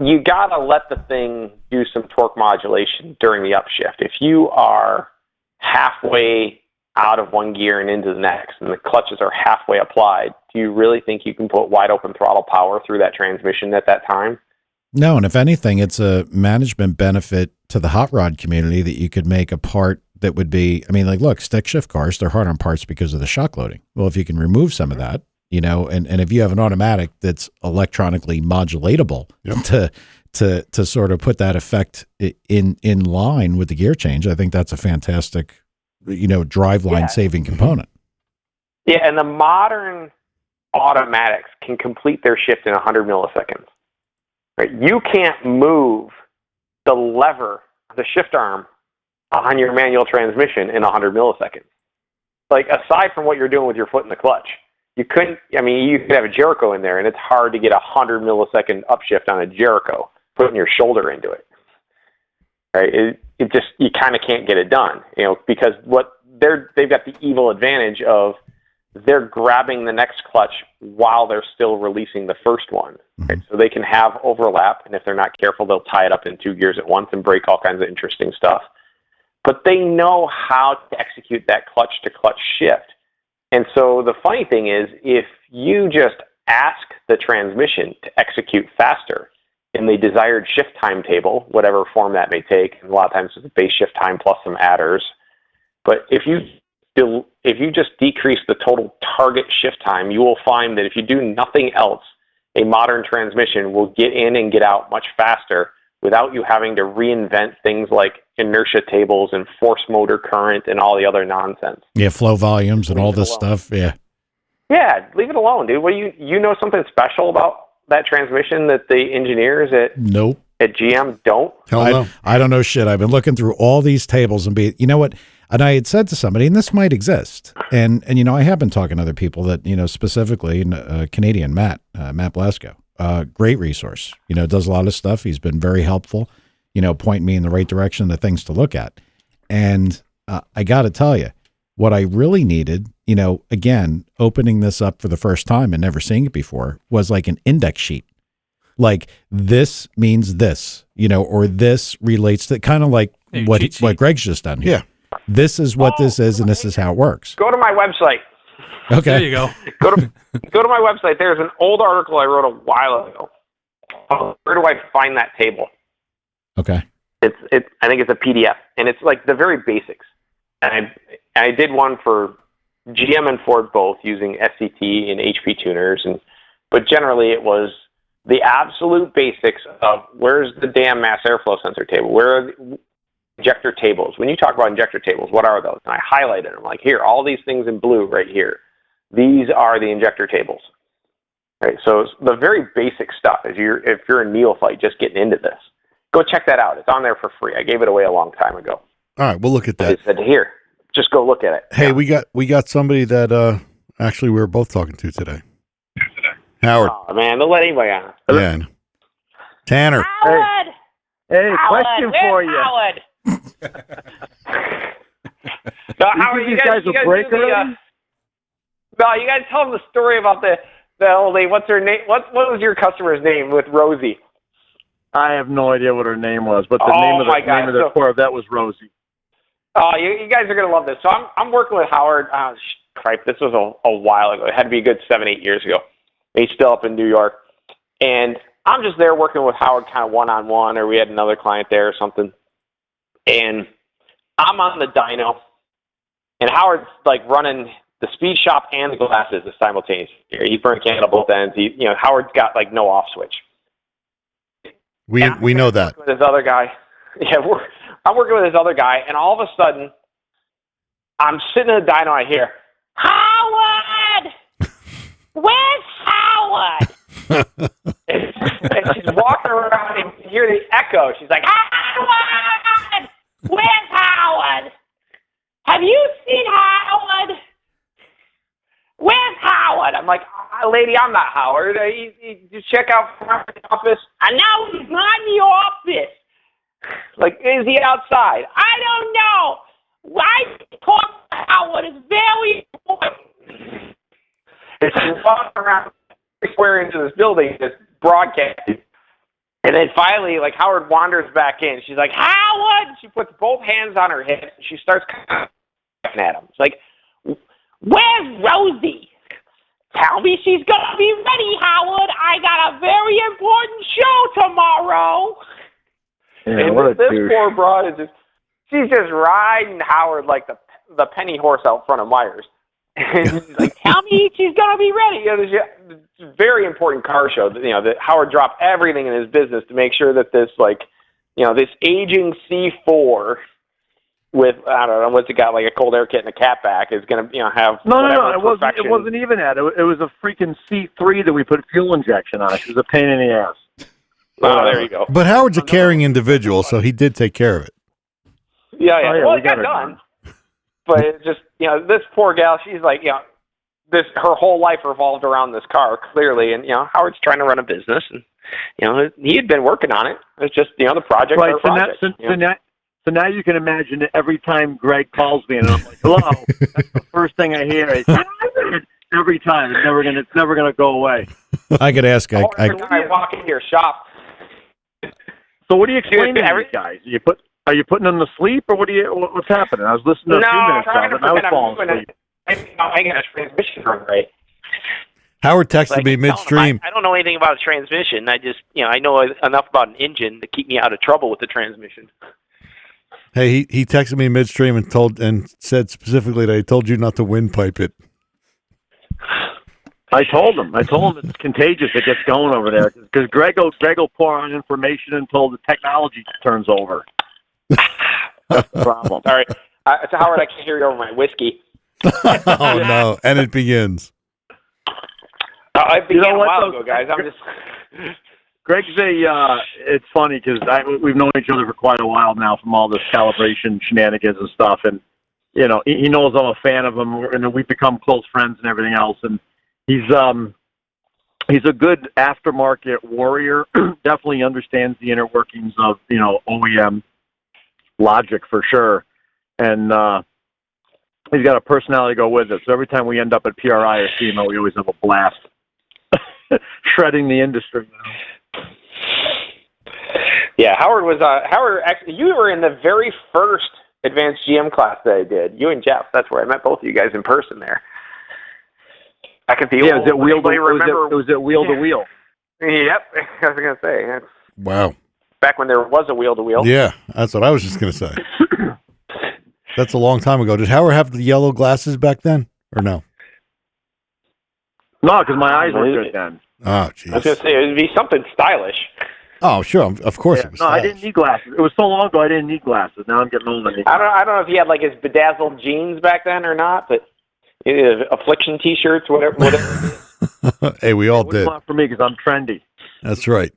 you got to let the thing do some torque modulation during the upshift. If you are halfway out of one gear and into the next, and the clutches are halfway applied, do you really think you can put wide open throttle power through that transmission at that time? No, and if anything, it's a management benefit to the hot rod community that you could make a part that would be, look, stick shift cars, they're hard on parts because of the shock loading. Well, if you can remove some of that, and if you have an automatic that's electronically modulatable to sort of put that effect in line with the gear change, I think that's a fantastic, driveline saving component. Yeah, and the modern automatics can complete their shift in 100 milliseconds. Right? You can't move the lever, the shift arm, on your manual transmission in 100 milliseconds. Like, aside from what you're doing with your foot in the clutch, you couldn't. You could have a Jericho in there, and it's hard to get 100 millisecond upshift on a Jericho, putting your shoulder into it. Right? It just, you kind of can't get it done, because they've got the evil advantage of they're grabbing the next clutch while they're still releasing the first one. Right? So they can have overlap, and if they're not careful, they'll tie it up in 2 gears at once and break all kinds of interesting stuff. But they know how to execute that clutch-to-clutch shift. And so the funny thing is, if you just ask the transmission to execute faster in the desired shift timetable, whatever form that may take, and a lot of times it's a base shift time plus some adders, but if you just decrease the total target shift time, you will find that if you do nothing else, a modern transmission will get in and get out much faster without you having to reinvent things like inertia tables and force motor current and all the other nonsense. Yeah, flow volumes and all this stuff. Yeah. Yeah, leave it alone, dude. What, you know something special about that transmission that the engineers at Nope. at GM don't? Hell no. I don't know shit. I've been looking through all these tables and you know what? And I had said to somebody, and this might exist, and you know, I have been talking to other people that, you know, specifically Canadian Matt Blasco, great resource. You know, does a lot of stuff. He's been very helpful. You know, pointing me in the right direction, the things to look at. And I got to tell you, what I really needed, you know, again, opening this up for the first time and never seeing it before, was like an index sheet. Like, this means this, you know, or this relates to, kind of like what Greg's just done here. Yeah. This is what this is, and this is how it works. Go to my website. Okay. There you go. Go to my website. There's an old article I wrote a while ago. Where do I find that table? Okay. I think it's a PDF, and it's like the very basics. And I did one for GM and Ford both using SCT and HP tuners, but generally it was the absolute basics of where's the damn mass airflow sensor table, where are the injector tables. When you talk about injector tables, what are those? And I highlighted them, like, here, all these things in blue right here. These are the injector tables. Right, so it's the very basic stuff. If you're a neophyte just getting into this, go check that out. It's on there for free. I gave it away a long time ago. All right, we'll look at that. I said, here, just go look at it. Hey, yeah. we got somebody that actually we were both talking to today. Howard. Oh, man, don't let anybody on. Yeah. I know. Tanner. Howard! Hey, Howard, question for where's you. Howard? So, Howard, you guys a break already? No, you guys tell them the story about the old lady. What's her name? What was your customer's name with Rosie? I have no idea what her name was, but the Oh, name of my God. the Corvette was Rosie. Oh, you guys are gonna love this. So I'm working with Howard. Cripe, this was a while ago. It had to be a good 7-8 years ago. He's still up in New York, and I'm just there working with Howard, kind of one-on-one, or we had another client there or something. And I'm on the dyno, and Howard's like running the speed shop and the glasses simultaneously. He's burning candle both ends. Howard's got like no off switch. We know that. With this other guy, I'm working with this other guy, and all of a sudden, I'm sitting in the dyno. I hear, Howard! Where's Howard? and she's walking around, and you hear the echo. She's like, Howard! Where's Howard? Have you seen Howard? Where's Howard? I'm like, lady, I'm not Howard. You check out my office. I know he's not in the office. Like, is he outside? I don't know. Why talk to Howard is very important. And she's walking around 3 square into this building, just broadcasting. And then finally, like, Howard wanders back in. She's like, Howard! She puts both hands on her head. She starts looking at him. It's like, where's Rosie? Tell me she's going to be ready, Howard. I got a very important show tomorrow. Yeah, and what a this douche. poor broad is she's just riding Howard like the penny horse out front of Myers. And she's like, tell me she's going to be ready. It's a very important car show. That Howard dropped everything in his business to make sure that this, this aging C4 with, I don't know, what's it got, like a cold air kit and a cat back is going to, have No, perfection. it wasn't even that. It was a freaking C3 that we put fuel injection on. It was a pain in the ass. Oh, there you go. But Howard's a caring individual, so he did take care of it. Yeah. Oh, yeah, Well, we it got got it done. But it's just, this poor gal, she's like, her whole life revolved around this car, clearly. And, Howard's trying to run a business. And, he had been working on it. It's just, the project. Right. Project, So now you can imagine that every time Greg calls me and I'm like, hello, that's the first thing I hear is, every time. It's never gonna go away. I could ask. I walk into your shop. So what do you explain to these guys? Are you putting them to sleep, or what's happening? I was listening to a few minutes of it, and I was falling asleep. I got a transmission run right. Howard texted me midstream. I don't know anything about a transmission. I just, I know enough about an engine to keep me out of trouble with the transmission. Hey, he texted me midstream and said specifically that he told you not to windpipe it. I told him it's contagious. It gets going over there because Greg will pour on information until the technology turns over. That's the problem. Sorry, so Howard, I can't hear you over my whiskey. Oh no! And it begins. I began a while ago, guys. I'm just. Greg's it's funny because we've known each other for quite a while now from all this calibration shenanigans and stuff, and you know he knows I'm a fan of him, and we've become close friends and everything else. And he's a good aftermarket warrior. Definitely understands the inner workings of OEM logic for sure, and he's got a personality to go with it. So every time we end up at PRI or SEMA, we always have a blast shredding the industry. Yeah, Howard. Actually, you were in the very first advanced GM class that I did. You and Jeff. That's where I met both of you guys in person there. I can feel. Yeah, was it wheel to wheel? Yep, I was gonna say. Wow. Back when there was a wheel to wheel. Yeah, that's what I was just gonna say. That's a long time ago. Did Howard have the yellow glasses back then, or no? No, because my eyes were good then. Oh, jeez. I was gonna say it would be something stylish. Oh, sure. Of course it was. No, I didn't need glasses. It was so long ago I didn't need glasses. Now I'm getting old. I don't know if he had like his bedazzled jeans back then or not, but affliction T-shirts, whatever. Hey, we all did. Not for me because I'm trendy. That's right.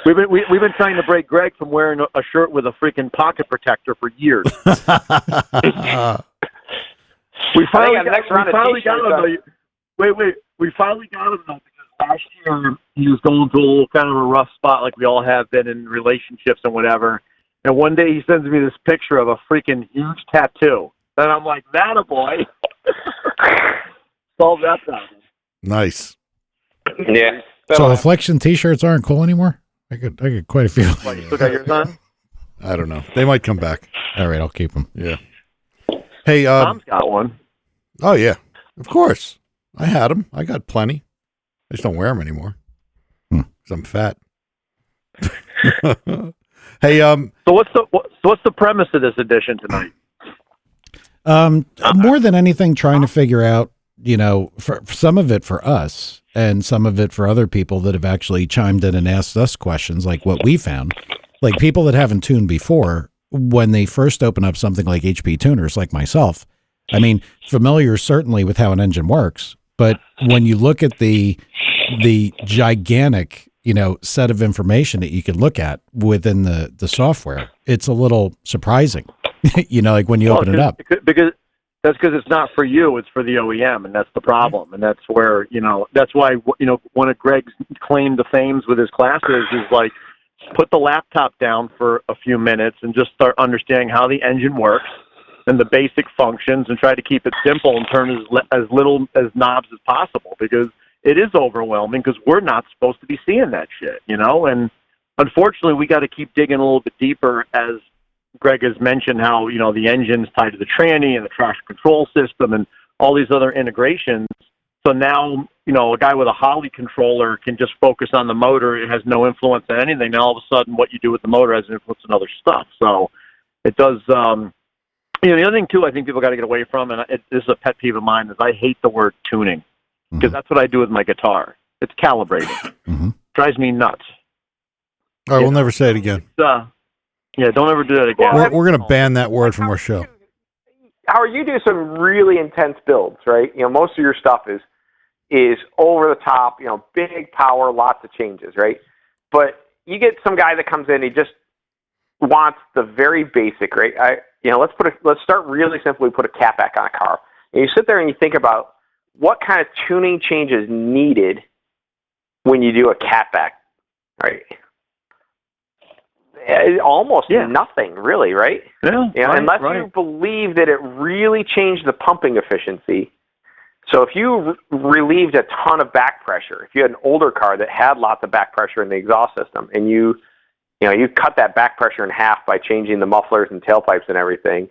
We've been trying to break Greg from wearing a shirt with a freaking pocket protector for years. We finally got him though. Wait. We finally got him though because last year he was going through a little kind of a rough spot, like we all have been in relationships and whatever. And one day he sends me this picture of a freaking huge tattoo, and I'm like, "That a boy." Solve that problem. Nice. Yeah. So affliction T-shirts aren't cool anymore. I got quite a few. What, you still got yours on? I don't know. They might come back. All right, I'll keep them. Yeah. Hey, Tom's got one. Oh yeah, of course. I had them. I got plenty. I just don't wear them anymore because I'm fat. Hey, So what's the premise of this edition tonight? More than anything, trying to figure out, for some of it for us and some of it for other people that have actually chimed in and asked us questions, like what we found, like people that haven't tuned before, when they first open up something like HP tuners, like myself. I mean, familiar certainly with how an engine works, but when you look at the gigantic, set of information that you can look at within the software, it's a little surprising, like when you open it up. Because it's not for you, it's for the OEM, and that's the problem. And that's where, that's why, one of Greg's claim to fames with his classes is like, put the laptop down for a few minutes and just start understanding how the engine works and the basic functions, and try to keep it simple and turn as little as knobs as possible, because it is overwhelming because we're not supposed to be seeing that shit, and unfortunately we got to keep digging a little bit deeper, as Greg has mentioned how, the engine's tied to the tranny and the traction control system and all these other integrations. So now, a guy with a Holly controller can just focus on the motor. It has no influence on anything. Now all of a sudden what you do with the motor has an influence on other stuff. So it does, the other thing too, I think people got to get away from, and this is a pet peeve of mine, is I hate the word tuning, because that's what I do with my guitar. It's calibrating. Drives me nuts. All right, we'll never say it again. Yeah, don't ever do that again. We're going to ban that word from our show. Howard, you do some really intense builds, right? Most of your stuff is over the top, big power, lots of changes, right? But you get some guy that comes in, he just wants the very basic, right? Let's start really simply. Put a catback on a car, and you sit there and you think about what kind of tuning changes needed when you do a catback, right? Almost nothing, really, right? Yeah. Unless you believe that it really changed the pumping efficiency. So if you relieved a ton of back pressure, if you had an older car that had lots of back pressure in the exhaust system, and you cut that back pressure in half by changing the mufflers and tailpipes and everything,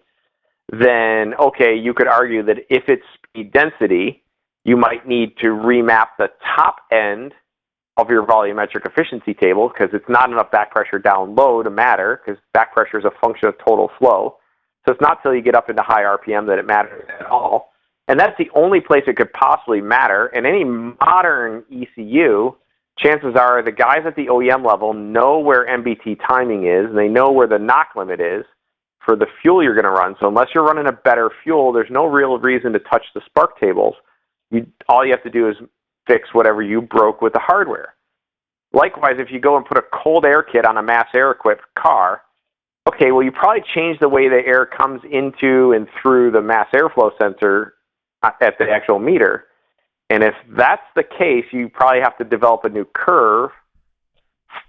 then okay, you could argue that if it's speed density, you might need to remap the top end of your volumetric efficiency table, because it's not enough back pressure down low to matter, because back pressure is a function of total flow. So it's not till you get up into high RPM that it matters at all. And that's the only place it could possibly matter. And any modern ECU, chances are the guys at the OEM level know where MBT timing is, and they know where the knock limit is for the fuel you're going to run. So unless you're running a better fuel, there's no real reason to touch the spark tables. All you have to do is fix whatever you broke with the hardware. Likewise, if you go and put a cold air kit on a mass air equipped car, okay, well, you probably change the way the air comes into and through the mass airflow sensor at the actual meter. And if that's the case, you probably have to develop a new curve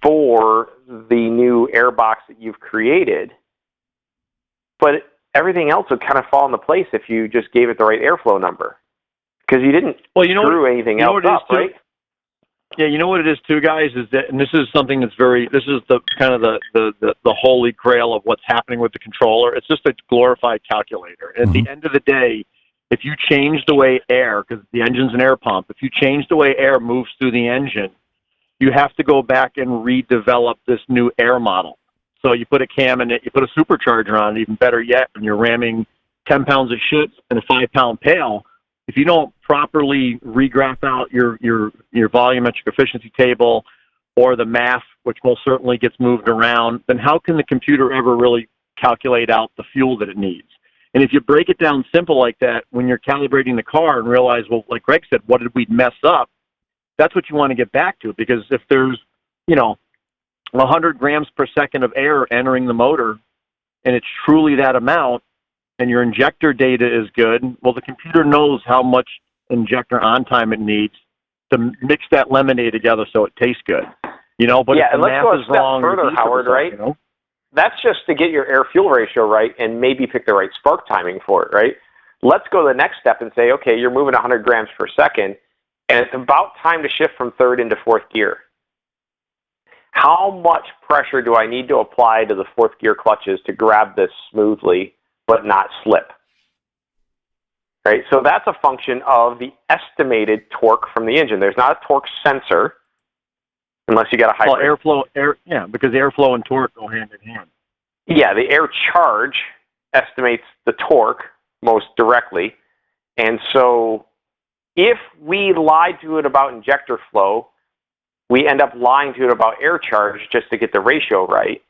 for the new air box that you've created. But everything else would kind of fall into place if you just gave it the right airflow number. Because you didn't screw anything else up, right? Yeah, you know what it is too, guys, is that, and this is something that's this is the kind of the holy grail of what's happening with the controller. It's just a glorified calculator. And at the end of the day, if you change the way air, because the engine's an air pump, if you change the way air moves through the engine, you have to go back and redevelop this new air model. So you put a cam in it, you put a supercharger on it, even better yet, when you're ramming 10 pounds of shit in a 5-pound pail. If you don't properly regraph out your volumetric efficiency table or the mass, which most certainly gets moved around, then how can the computer ever really calculate out the fuel that it needs? And if you break it down simple like that, when you're calibrating the car and realize, well, like Greg said, what did we mess up? That's what you want to get back to, because if there's, 100 grams per second of air entering the motor and it's truly that amount, and your injector data is good, well, the computer knows how much injector on time it needs to mix that lemonade together so it tastes good. But yeah, if the and let's math go a is step wrong, further, Howard, right? That's just to get your air-fuel ratio right and maybe pick the right spark timing for it, right? Let's go the next step and say, okay, you're moving 100 grams per second, and it's about time to shift from third into fourth gear. How much pressure do I need to apply to the fourth gear clutches to grab this smoothly but not slip? Right? So that's a function of the estimated torque from the engine. There's not a torque sensor unless you got a hybrid. Well, because airflow and torque go hand in hand. Yeah, the air charge estimates the torque most directly. And so if we lied to it about injector flow, we end up lying to it about air charge just to get the ratio right.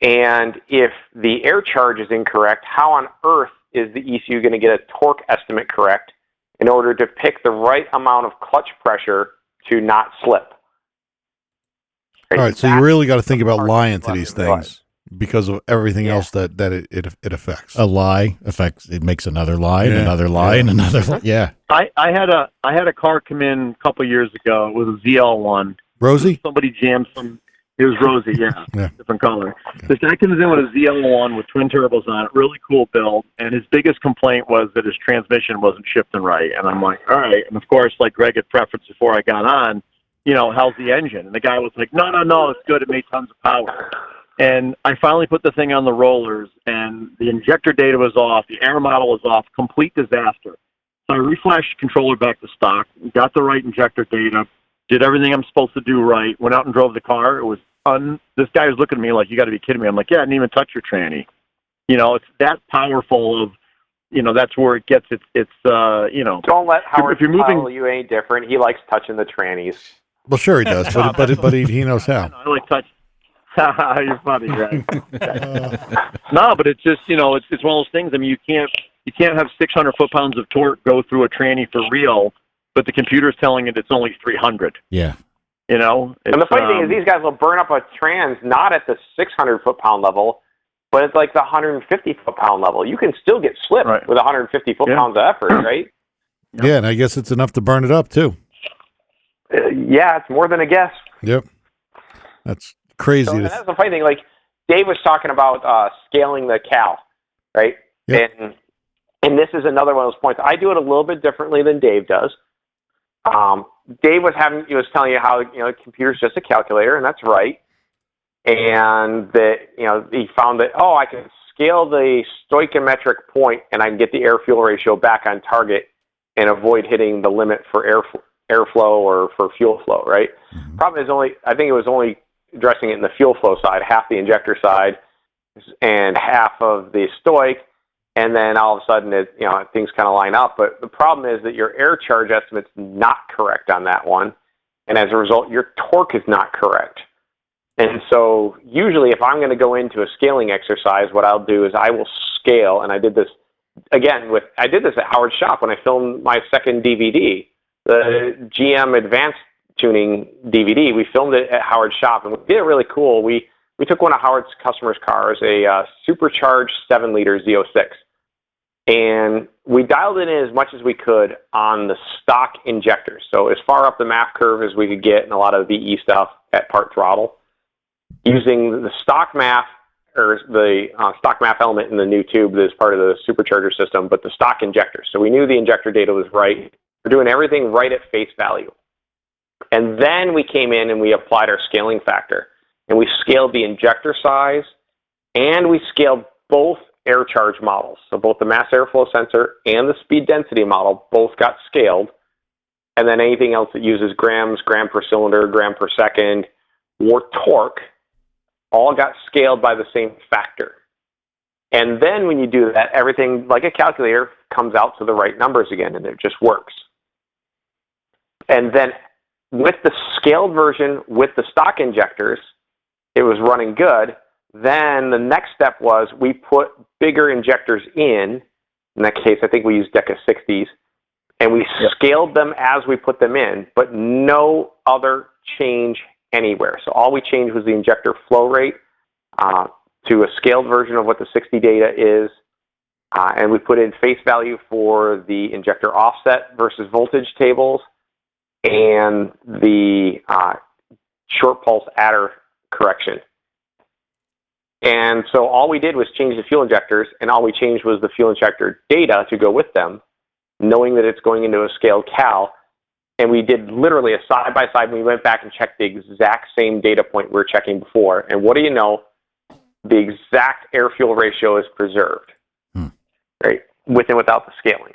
And if the air charge is incorrect, how on earth is the ECU going to get a torque estimate correct in order to pick the right amount of clutch pressure to not slip? Right? All right, so you really got to think about lying to these things because of everything else that it affects. A lie affects, it makes another lie and another lie and another lie. Yeah. I had a car come in a couple years ago. It was a ZL1. Rosie? Somebody jammed some. It was Rosie, yeah. Different color. This guy comes in with a ZL1 with twin turbos on it, really cool build, and his biggest complaint was that his transmission wasn't shifting right. And I'm like, all right. And of course, like Greg had preferenced before I got on, how's the engine? And the guy was like, no, it's good. It made tons of power. And I finally put the thing on the rollers, and the injector data was off. The air model was off. Complete disaster. So I reflashed the controller back to stock, got the right injector data, did everything I'm supposed to do right, went out and drove the car. It was this guy was looking at me like, you got to be kidding me. I'm like, yeah, I didn't even touch your tranny. It's that powerful of, that's where it gets its Don't let Howard tell you any different. He likes touching the trannies. Well, sure he does, but he knows how. I like touch. You're funny, right? No, but it's just, it's one of those things. I mean, you can't have 600 foot-pounds of torque go through a tranny for real, but the computer's telling it it's only 300. Yeah. And the funny thing is these guys will burn up a trans not at the 600 foot-pound level, but it's like the 150 foot-pound level. You can still get slipped with 150 foot-pounds of effort, right? Yeah, and I guess it's enough to burn it up, too. Yeah, it's more than a guess. Yep. That's crazy. So, and that's the funny thing. Like, Dave was talking about scaling the cal, right? Yep. And this is another one of those points. I do it a little bit differently than Dave does. Dave was telling you how, the computer's just a calculator, and that's right. And that, he found that, I can scale the stoichiometric point and I can get the air-fuel ratio back on target and avoid hitting the limit for airflow or for fuel flow, right? Mm-hmm. Problem is I think it was only addressing it in the fuel flow side, half the injector side and half of the stoich. And then all of a sudden, things kind of line up. But the problem is that your air charge estimate's not correct on that one. And as a result, your torque is not correct. And so usually if I'm going to go into a scaling exercise, what I'll do is I will scale. And I did this, again, I did this at Howard's shop when I filmed my second DVD, the GM Advanced tuning DVD. We filmed it at Howard's shop, and we did it really cool. We took one of Howard's customers' cars, a supercharged 7-liter Z06, and we dialed it in as much as we could on the stock injectors. So as far up the MAF curve as we could get, and a lot of VE stuff at part throttle, using the stock MAF, or the stock MAF element in the new tube that is part of the supercharger system, but the stock injectors. So we knew the injector data was right. We're doing everything right at face value. And then we came in and we applied our scaling factor. And we scaled the injector size, and we scaled both air charge models. So both the mass airflow sensor and the speed density model both got scaled. And then anything else that uses grams, gram per cylinder, gram per second, or torque, all got scaled by the same factor. And then when you do that, everything, like a calculator, comes out to the right numbers again, and it just works. And then with the scaled version, with the stock injectors, it was running good. Then the next step was we put bigger injectors in. In that case, I think we used DECA 60s, and we scaled them as we put them in, but no other change anywhere. So all we changed was the injector flow rate to a scaled version of what the 60 data is, and we put in face value for the injector offset versus voltage tables and the short pulse adder correction. And so all we did was change the fuel injectors, and all we changed was the fuel injector data to go with them, knowing that it's going into a scaled cal. And we did literally a side-by-side. We went back and checked the exact same data point we were checking before. And what do you know? The exact air-fuel ratio is preserved, right, with and without the scaling.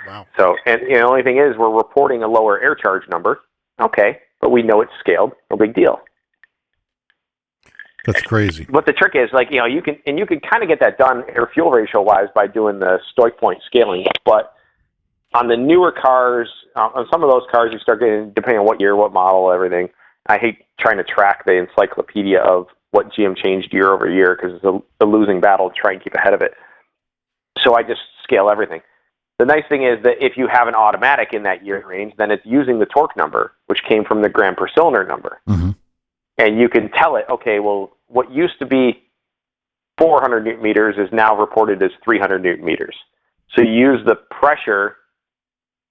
Wow. So, and the only thing is we're reporting a lower air charge number. Okay, but we know it's scaled. No big deal. That's crazy. But the trick is, like, you can kind of get that done air-fuel ratio-wise by doing the stoic point scaling. But on the newer cars, on some of those cars, you start getting, depending on what year, what model, everything. I hate trying to track the encyclopedia of what GM changed year over year because it's a losing battle to try and keep ahead of it. So I just scale everything. The nice thing is that if you have an automatic in that year range, then it's using the torque number, which came from the gram per cylinder number. Mm-hmm. And you can tell it, okay, well, what used to be 400 newton meters is now reported as 300 newton meters. So you use the pressure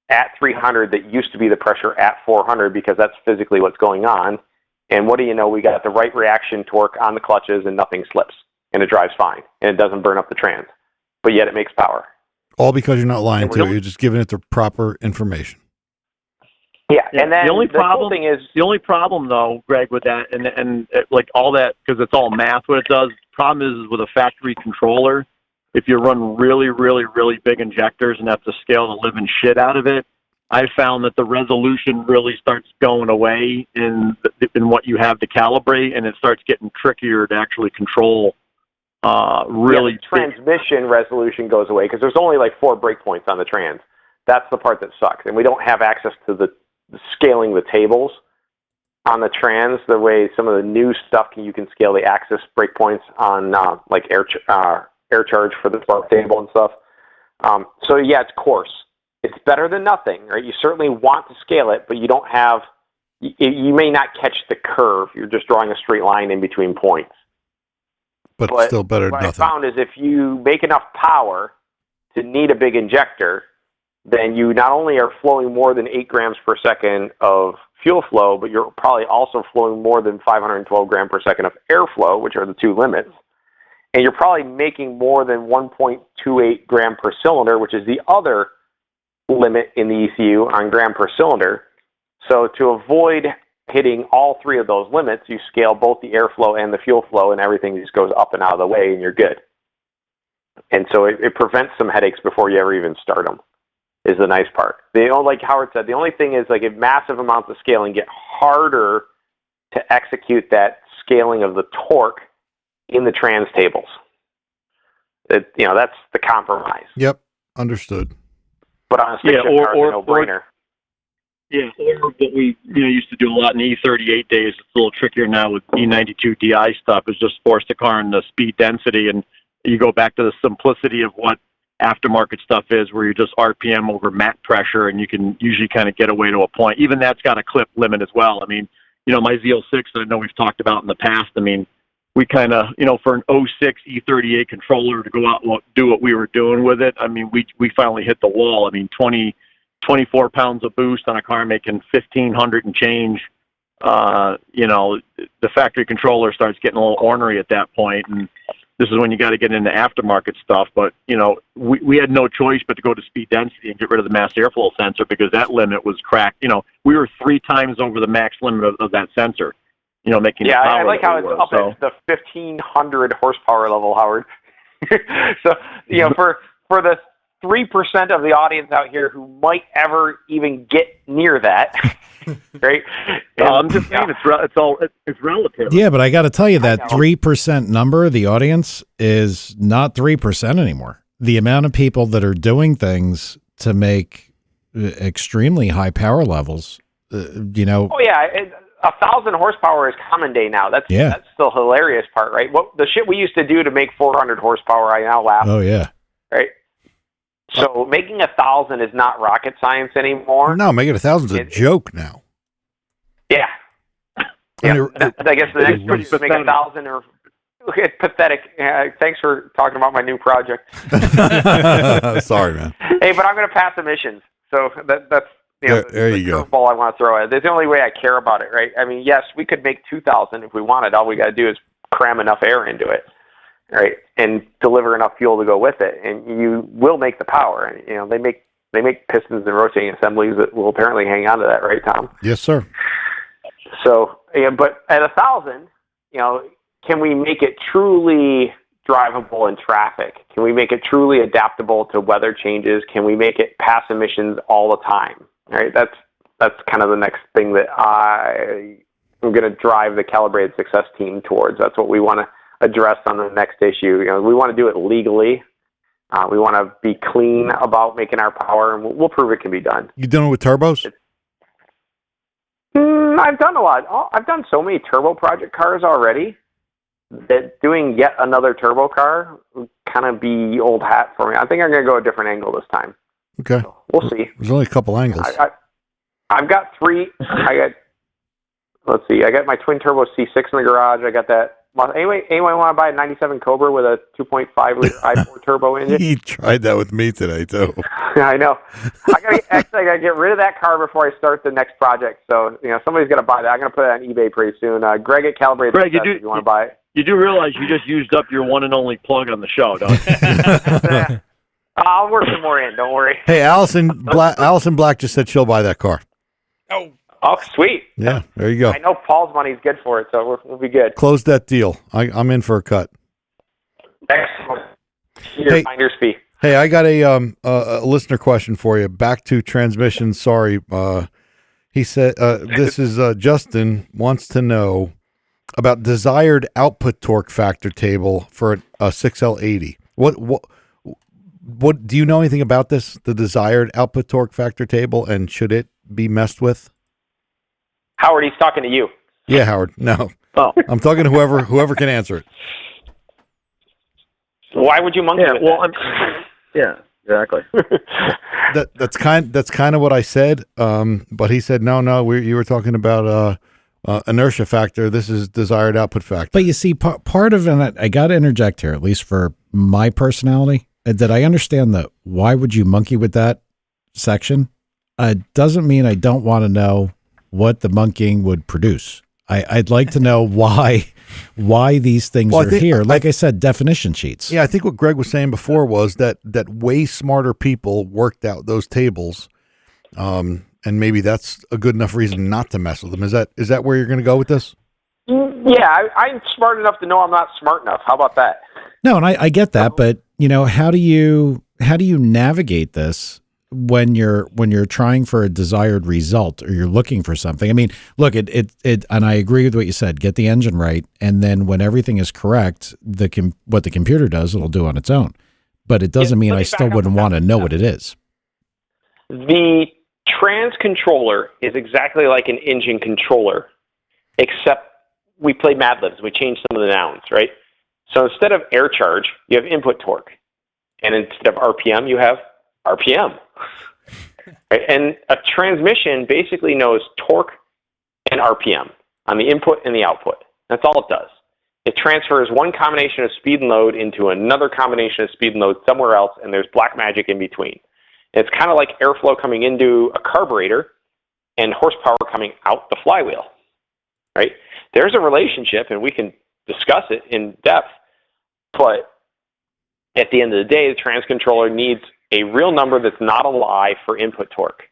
at 300 that used to be the pressure at 400 because that's physically what's going on. And what do you know? We got the right reaction torque on the clutches and nothing slips. And it drives fine. And it doesn't burn up the trans. But yet it makes power. All because you're not lying to it. You're just giving it the proper information. Yeah, and then the only cool thing is the only problem though, Greg, with that and like all that, because it's all math. What it does, the problem is with a factory controller. If you run really, really, really big injectors and have to scale the living shit out of it, I found that the resolution really starts going away in what you have to calibrate, and it starts getting trickier to actually control. The transmission resolution goes away because there's only like 4 breakpoints on the trans. That's the part that sucks, and we don't have access to the scaling the tables on the trans the way some of the new stuff you can scale the axis breakpoints on like air charge for the spark table and stuff. So yeah, it's coarse. It's better than nothing, right? You certainly want to scale it, but you don't have. You may not catch the curve. You're just drawing a straight line in between points. But still better than what nothing. I found is if you make enough power to need a big injector, then you not only are flowing more than 8 grams per second of fuel flow, but you're probably also flowing more than 512 grams per second of airflow, which are the 2 limits. And you're probably making more than 1.28 gram per cylinder, which is the other limit in the ECU on gram per cylinder. So to avoid hitting all 3 of those limits, you scale both the airflow and the fuel flow, and everything just goes up and out of the way, and you're good. And so it prevents some headaches before you ever even start them, is the nice part. Like Howard said, the only thing is, like, if massive amounts of scaling get harder to execute that scaling of the torque in the trans tables. That's the compromise. Yep, understood. But on a stick shift car, it's a no-brainer. Or what we used to do a lot in the E38 days. It's a little trickier now with E92 DI stuff. Is just force the car in the speed density, and you go back to the simplicity of what aftermarket stuff is, where you're just RPM over mat pressure, and you can usually kind of get away to a point. Even that's got a clip limit as well. I mean, my Z06 that I know we've talked about in the past, I mean, we kind of, for an 06 E38 controller to go out and do what we were doing with it, I mean, we finally hit the wall. I mean, 24 pounds of boost on a car making 1,500 and change. The factory controller starts getting a little ornery at that point, and this is when you got to get into aftermarket stuff. But, we had no choice but to go to speed density and get rid of the mass airflow sensor, because that limit was cracked. We were 3 times over the max limit of that sensor, making Yeah, the power I like how it's were, up at the 1,500 horsepower level, Howard. So, for the 3% of the audience out here who might ever even get near that, right? I'm just saying it's relative. Yeah, but I got to tell you that 3% number, the audience, is not 3% anymore. The amount of people that are doing things to make extremely high power levels, Oh yeah, 1,000 horsepower is common day now. That's still hilarious part, right? What the shit we used to do to make 400 horsepower, I now laugh. Oh yeah, right. So making 1,000 is not rocket science anymore. No, making 1,000 is a joke now. Yeah. I mean, I guess the next one is to make 1,000 or it's pathetic. Thanks for talking about my new project. Sorry, man. Hey, but I'm going to pass emissions. So that's there you go. Curveball I want to throw at. That's the only way I care about it, right? I mean, yes, we could make 2,000 if we wanted. All we got to do is cram enough air into it, right, and deliver enough fuel to go with it, and you will make the power. And they make pistons and rotating assemblies that will apparently hang on to that, right, Tom? Yes, sir. So, but at 1,000, can we make it truly drivable in traffic? Can we make it truly adaptable to weather changes? Can we make it pass emissions all the time? Right? That's kind of the next thing that I'm going to drive the Calibrated Success team towards. That's what we want to address on the next issue. We want to do it legally. We want to be clean about making our power, and we'll prove it can be done. You done it with turbos? I've done a lot. I've done so many turbo project cars already that doing yet another turbo car would kind of be old hat for me. I think I'm going to go a different angle this time. Okay. So we'll see. There's only a couple angles. I've got 3. Let's see. I got my twin turbo C6 in the garage. I got that. Anyone want to buy a 97 Cobra with a 2.5 liter i4 turbo engine? He tried that with me today too. I know. I gotta get rid of that car before I start the next project. So somebody's gonna buy that. I'm gonna put it on eBay pretty soon. Greg at Calibrated Success, if you want to buy it. You do realize you just used up your one and only plug on the show, don't you? I'll work some more in. Don't worry. Hey, Allison Black just said she'll buy that car. Oh, sweet. Yeah, there you go. I know Paul's money's good for it, so we'll be good. Close that deal. I'm in for a cut. Excellent. Your finder's fee. Hey, I got a listener question for you. Back to transmission. Sorry. He said, this is Justin wants to know about desired output torque factor table for a 6L80. What do you know anything about this? The desired output torque factor table, and should it be messed with? Howard, he's talking to you. Yeah, Howard. No. Oh. I'm talking to whoever can answer it. Why would you monkey with that? Yeah, exactly. That's kind of what I said. But he said no. You were talking about inertia factor. This is desired output factor. But you see, part of it, I got to interject here, at least for my personality, that I understand that why would you monkey with that section? Doesn't mean I don't want to know what the monkeying would produce. I'd like to know why these things are here. Like I said, definition sheets. Yeah, I think what Greg was saying before was that way smarter people worked out those tables, and maybe that's a good enough reason not to mess with them. Is that where you're going to go with this? Yeah, I'm smart enough to know I'm not smart enough. How about that? No, and I get that, but how do you navigate this when you're trying for a desired result, or you're looking for something? I mean, look, it and I agree with what you said. Get the engine right, and then when everything is correct, what the computer does, it'll do on its own. But it doesn't mean I still wouldn't want to know what it is. The trans controller is exactly like an engine controller, except we play Mad Libs. We change some of the nouns, right? So instead of air charge, you have input torque. And instead of RPM, you have RPM. Right? And a transmission basically knows torque and RPM on the input and the output. That's all it does. It transfers one combination of speed and load into another combination of speed and load somewhere else, and there's black magic in between. It's kind of like airflow coming into a carburetor and horsepower coming out the flywheel, right? There's a relationship, and we can discuss it in depth, but at the end of the day, the transcontroller needs a real number that's not a lie for input torque.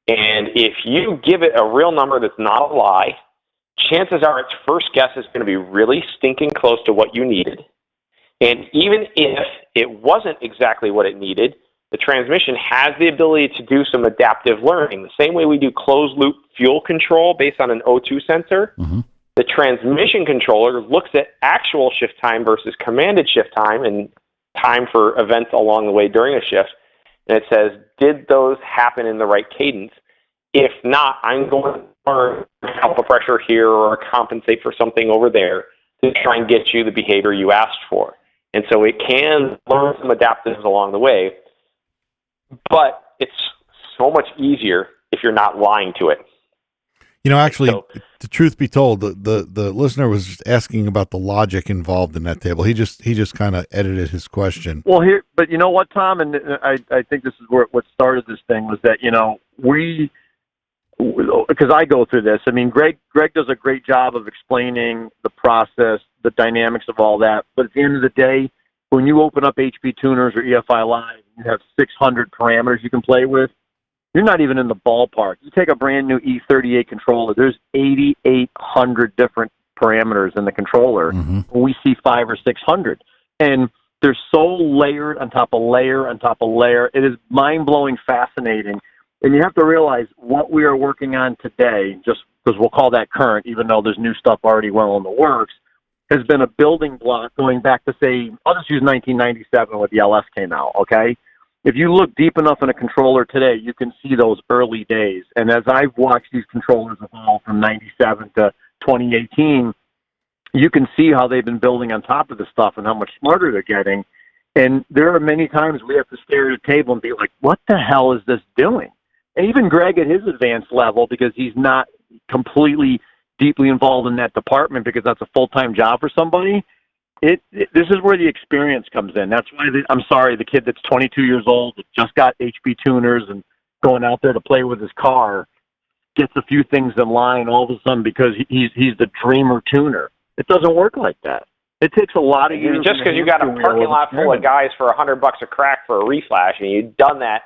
And if you give it a real number that's not a lie, chances are its first guess is going to be really stinking close to what you needed. And even if it wasn't exactly what it needed, the transmission has the ability to do some adaptive learning. The same way we do closed-loop fuel control based on an O2 sensor, the transmission controller looks at actual shift time versus commanded shift time and time for events along the way during a shift, and it says, did those happen in the right cadence? If not, I'm going to help a pressure here or compensate for something over there to try and get you the behavior you asked for. And so it can learn some adaptives along the way, but it's so much easier if you're not lying to it. You know, actually, the truth be told, the listener was just asking about the logic involved in that table. He just kind of edited his question. Well, but you know what, Tom, and I think this is what started this thing was that, you know, because I go through this. I mean, Greg does a great job of explaining the process, the dynamics of all that. But at the end of the day, when you open up HP Tuners or EFI Live, you have 600 parameters you can play with. You're not even in the ballpark. You take a brand new E38 controller, there's 8,800 different parameters in the controller. We see 500 or 600. And they're so layered on top of layer on top of layer. It is mind-blowing, fascinating. And you have to realize what we are working on today, just because we'll call that current, even though there's new stuff already well in the works, has been a building block going back to, say, I'll just use 1997 when the LS came out, okay? If you look deep enough in a controller today, you can see those early days. And as I've watched these controllers evolve from 97 to 2018, you can see how they've been building on top of the stuff and how much smarter they're getting. And there are many times we have to stare at a table and be like, what the hell is this doing? And even Greg at his advanced level, because he's not completely deeply involved in that department because that's a full-time job for somebody, this is where the experience comes in. That's why the kid that's 22 years old that just got HP tuners and going out there to play with his car gets a few things in line all of a sudden because he's the dreamer tuner. It doesn't work like that. It takes a lot of years. Just because you got a parking lot full of guys for $100 a crack for a reflash and you've done that,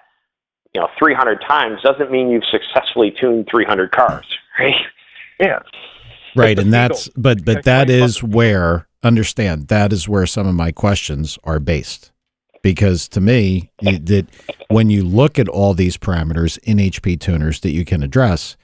300 times doesn't mean you've successfully tuned 300 cars, right? Yeah. Right, and but that is where, understand, that is where some of my questions are based. Because to me, when you look at all these parameters in HP tuners that you can address,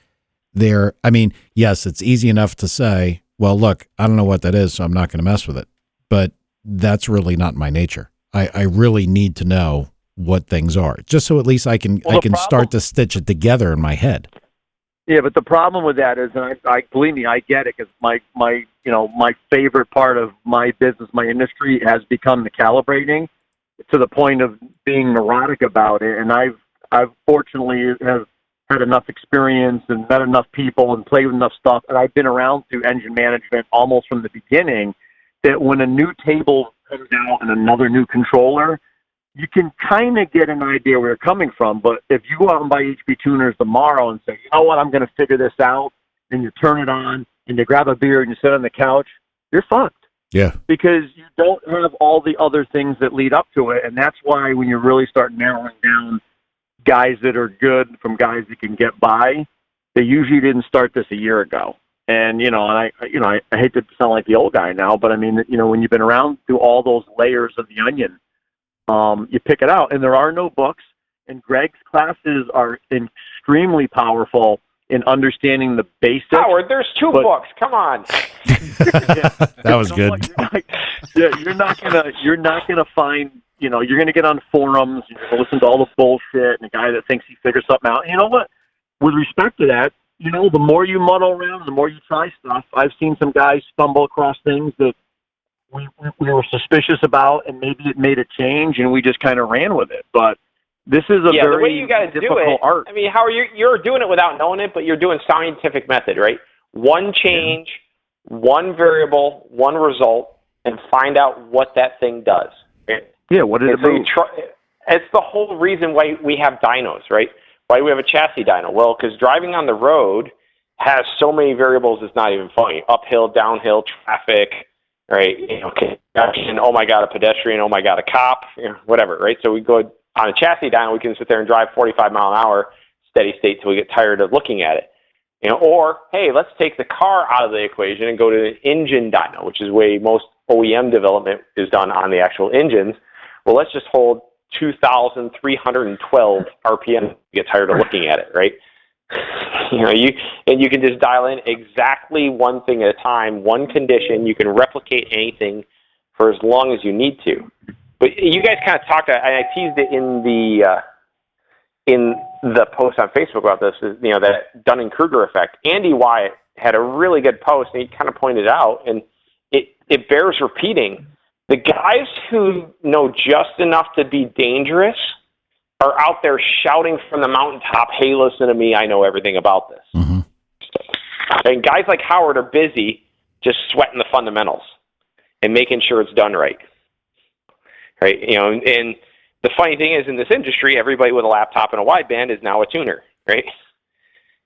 yes, it's easy enough to say, well, look, I don't know what that is, so I'm not going to mess with it. But that's really not my nature. I really need to know what things are, just so at least I can start to stitch it together in my head. Yeah, but the problem with that is, and I believe me, I get it, because my favorite part of my business, my industry, has become the calibrating, to the point of being neurotic about it. And I've fortunately have had enough experience and met enough people and played with enough stuff, and I've been around through engine management almost from the beginning, that when a new table comes out and another new controller, you can kind of get an idea where you're coming from. But if you go out and buy HP tuners tomorrow and say, you know what, I'm going to figure this out, and you turn it on and you grab a beer and you sit on the couch, you're fucked. Yeah. Because you don't have all the other things that lead up to it. And that's why when you really start narrowing down guys that are good from guys that can get by, they usually didn't start this a year ago. And, I hate to sound like the old guy now, but I mean, when you've been around through all those layers of the onion, you pick it out. And there are no books, and Greg's classes are extremely powerful in understanding the basics. Howard, there's two books. Come on. That was good. You're not gonna find. You're gonna get on forums. You're gonna listen to all the bullshit and the guy that thinks he figures something out. You know what? With respect to that, the more you muddle around, the more you try stuff. I've seen some guys stumble across things that we were suspicious about, and maybe it made a change, and we just kind of ran with it. But this is a the way very you got to do difficult it. art. I mean, how are you're doing it without knowing it, but you're doing scientific method, right? One change, one variable, one result, and find out what that thing does. Right? Yeah, what did it so move? It's the whole reason why we have dynos, right? Why we have a chassis dyno? Well, because driving on the road has so many variables, it's not even funny. Uphill, downhill, traffic, right? Congestion. Oh my God, a pedestrian. Oh my God, a cop. Whatever, right? So we go on a chassis dyno. We can sit there and drive 45 mile an hour steady state till we get tired of looking at it. Or hey, let's take the car out of the equation and go to an engine dyno, which is where most OEM development is done on the actual engines. Well, let's just hold 2,312 RPM. Get tired of looking at it, right? You can just dial in exactly one thing at a time, one condition. You can replicate anything for as long as you need to. But you guys kind of talked. I teased it in the post on Facebook about this. That Dunning-Kruger effect. Andy Wyatt had a really good post, and he kind of pointed out, and it bears repeating. The guys who know just enough to be dangerous are out there shouting from the mountaintop, hey, listen to me, I know everything about this. Mm-hmm. And guys like Howard are busy just sweating the fundamentals and making sure it's done right. Right? And the funny thing is, in this industry, everybody with a laptop and a wideband is now a tuner, right?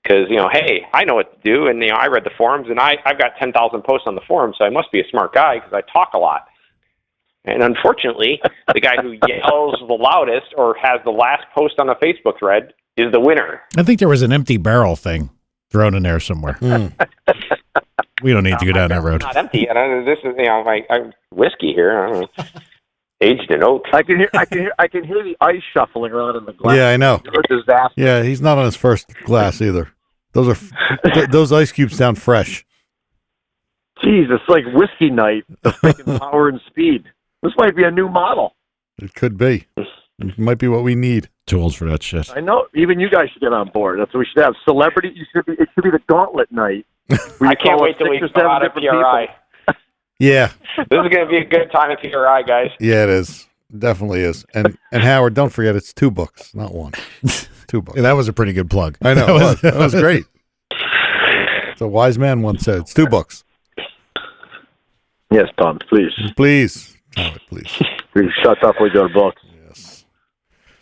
Because, hey, I know what to do, and, I read the forums, and I've got 10,000 posts on the forum, so I must be a smart guy because I talk a lot. And unfortunately, the guy who yells the loudest or has the last post on a Facebook thread is the winner. I think there was an empty barrel thing thrown in there somewhere. We don't need to go down that road. Not empty. This is I'm whiskey here. I don't know. Aged in oak. I can hear the ice shuffling around in the glass. Yeah, I know. You're a disaster. Yeah, he's not on his first glass either. Those ice cubes sound fresh. Jeez, it's like whiskey night, the freaking power and speed. This might be a new model. It could be. It might be what we need. Too old for that shit. I know. Even you guys should get on board. That's what we should have. Celebrity. It should be the gauntlet night. I can't wait till we go out of PRI. Yeah. This is going to be a good time at PRI, guys. Yeah, it is. It definitely is. And Howard, don't forget, it's 2 books, not 1. 2 books. Yeah, that was a pretty good plug. I know. That was great. So a wise man once said, it's 2 books. Yes, Tom, please. Please. Howard, please. Please shut up with your book. Yes.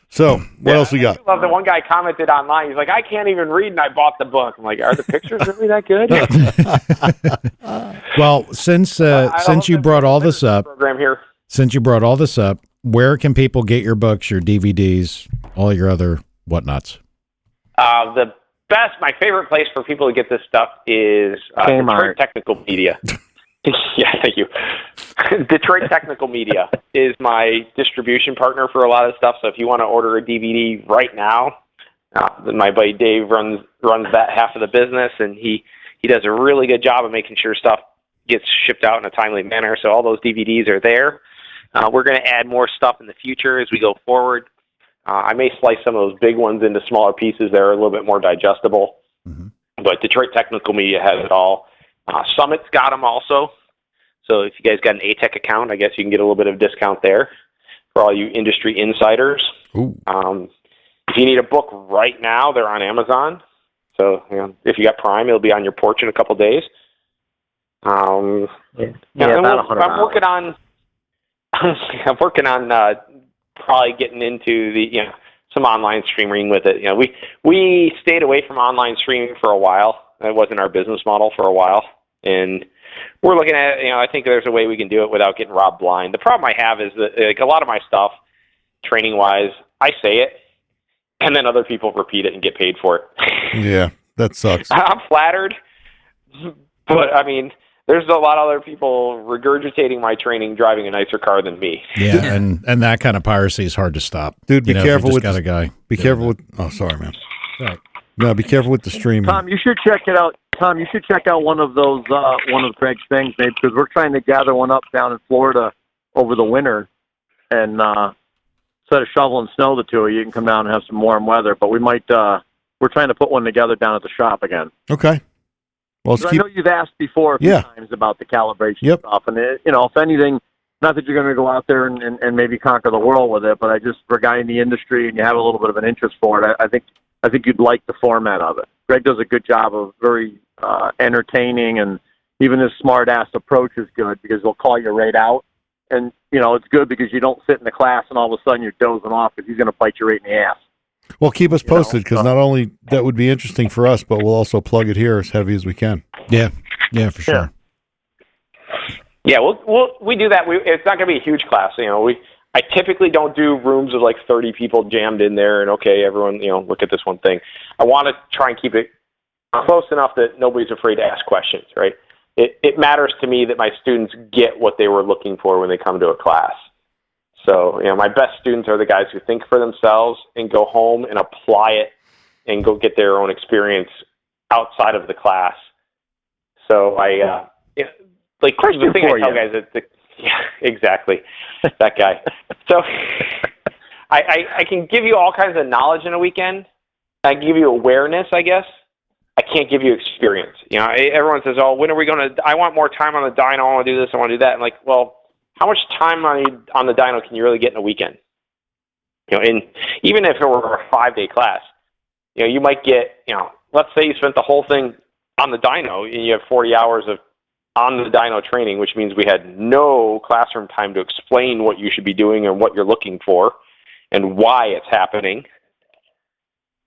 So, what else we got? I love the one guy commented online. He's like, I can't even read, and I bought the book. I'm like, are the pictures really that good? Well, since you brought all this up, where can people get your books, your DVDs, all your other whatnots? My favorite place for people to get this stuff is Detroit Technical Media. Yeah, thank you. Detroit Technical Media is my distribution partner for a lot of stuff. So if you want to order a DVD right now, my buddy Dave runs that half of the business, and he does a really good job of making sure stuff gets shipped out in a timely manner. So all those DVDs are there. We're going to add more stuff in the future as we go forward. I may slice some of those big ones into smaller pieces that are a little bit more digestible. Mm-hmm. But Detroit Technical Media has it all. Summit's got them also. So if you guys got an ATEC account, I guess you can get a little bit of discount there for all you industry insiders. If you need a book right now, they're on Amazon. So if you got Prime, it'll be on your porch in a couple days. I'm working on probably getting into some online streaming with it. We stayed away from online streaming for a while. That wasn't our business model for a while, and we're looking at I think there's a way we can do it without getting robbed blind. The problem I have is that a lot of my stuff, training wise, I say it, and then other people repeat it and get paid for it. Yeah, that sucks. I'm flattered, but I mean, there's a lot of other people regurgitating my training, driving a nicer car than me. Yeah, and that kind of piracy is hard to stop. Dude, be careful with a guy. Be careful with. Oh, sorry, man. Right. No, be careful with the streaming. Tom, you should check it out. Tom, you should check out one of those, one of Craig's things, maybe, because we're trying to gather one up down in Florida over the winter, and instead of shoveling snow, the two of you can come down and have some warm weather. But we might. We're trying to put one together down at the shop again. Okay. Well, I know you've asked before a few times about the calibration stuff, and if anything, not that you're going to go out there and maybe conquer the world with it, but I just, for a guy in the industry and you have a little bit of an interest for it, I think you'd like the format of it. Greg does a good job of very entertaining, and even his smart-ass approach is good because he'll call you right out. And, it's good because you don't sit in the class and all of a sudden you're dozing off because he's going to bite you right in the ass. Well, keep us posted because not only that would be interesting for us, but we'll also plug it here as heavy as we can. Yeah, for sure. Yeah, we do that. It's not going to be a huge class. I typically don't do rooms of like 30 people jammed in there and, okay, everyone, look at this one thing. I want to try and keep it close enough that nobody's afraid to ask questions, right? It matters to me that my students get what they were looking for when they come to a class. So, my best students are the guys who think for themselves and go home and apply it and go get their own experience outside of the class. So the thing I tell guys is, yeah, exactly, that guy. So I can give you all kinds of knowledge in a weekend. I can give you awareness, I guess. I can't give you experience. Everyone says, "Oh, when are we going to? I want more time on the dyno. I want to do this. I want to do that." I'm like, well, how much time on the dyno can you really get in a weekend? And even if it were a 5-day class, you might get, let's say you spent the whole thing on the dyno and you have 40 hours of on the dyno training, which means we had no classroom time to explain what you should be doing and what you're looking for and why it's happening.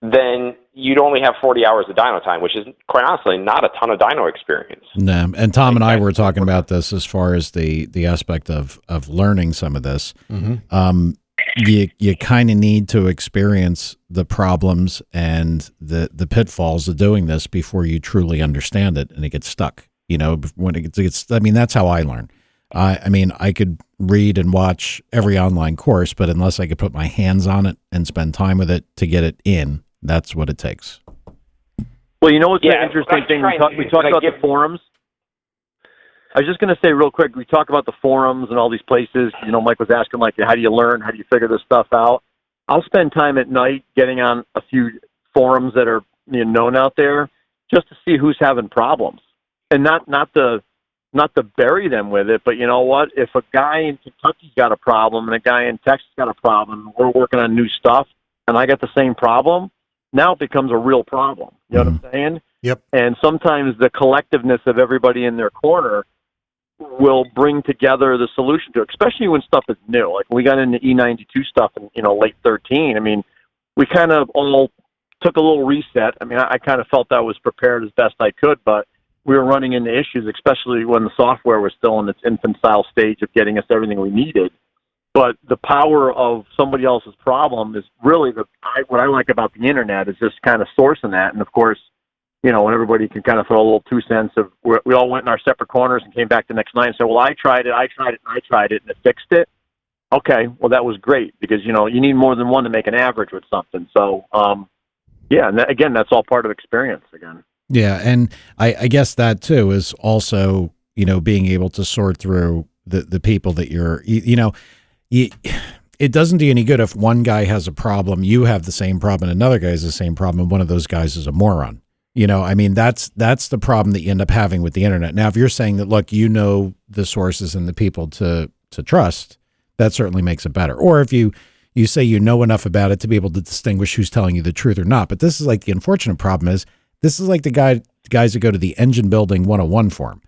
Then you'd only have 40 hours of dyno time, which is, quite honestly, not a ton of dyno experience. No, and Tom and I were talking about this as far as the aspect of learning some of this. Mm-hmm. You kind of need to experience the problems and the pitfalls of doing this before you truly understand it, and it gets stuck. When it gets, that's how I learn. I could read and watch every online course, but unless I could put my hands on it and spend time with it to get it in, that's what it takes. Well, what's an interesting thing? We talk about the forums. I was just going to say real quick, we talk about the forums and all these places. Mike was asking, how do you learn? How do you figure this stuff out? I'll spend time at night getting on a few forums that are known out there just to see who's having problems. And not to bury them with it, but you know what? If a guy in Kentucky's got a problem and a guy in Texas got a problem, we're working on new stuff, and I got the same problem, now it becomes a real problem. You know what I'm saying? Yep. And sometimes the collectiveness of everybody in their corner will bring together the solution to it, especially when stuff is new. Like when we got into E92 stuff in late 13, we kind of all took a little reset. I kind of felt I was prepared as best I could, but we were running into issues, especially when the software was still in its infantile stage of getting us everything we needed. But the power of somebody else's problem is really what I like about the internet is just kind of sourcing that. And of course, when everybody can kind of throw a little 2 cents of, we all went in our separate corners and came back the next night and said, well, I tried it, and it fixed it. Okay, well, that was great because, you need more than one to make an average with something. So, and again, that's all part of experience again. Yeah, and I guess that too is also, being able to sort through the people that it doesn't do you any good if one guy has a problem, you have the same problem, and another guy has the same problem, and one of those guys is a moron. That's the problem that you end up having with the internet. Now, if you're saying that, look, the sources and the people to trust, that certainly makes it better. Or if you say you know enough about it to be able to distinguish who's telling you the truth or not. But this is like the unfortunate problem is, this is like the guys that go to the engine building 101 forum.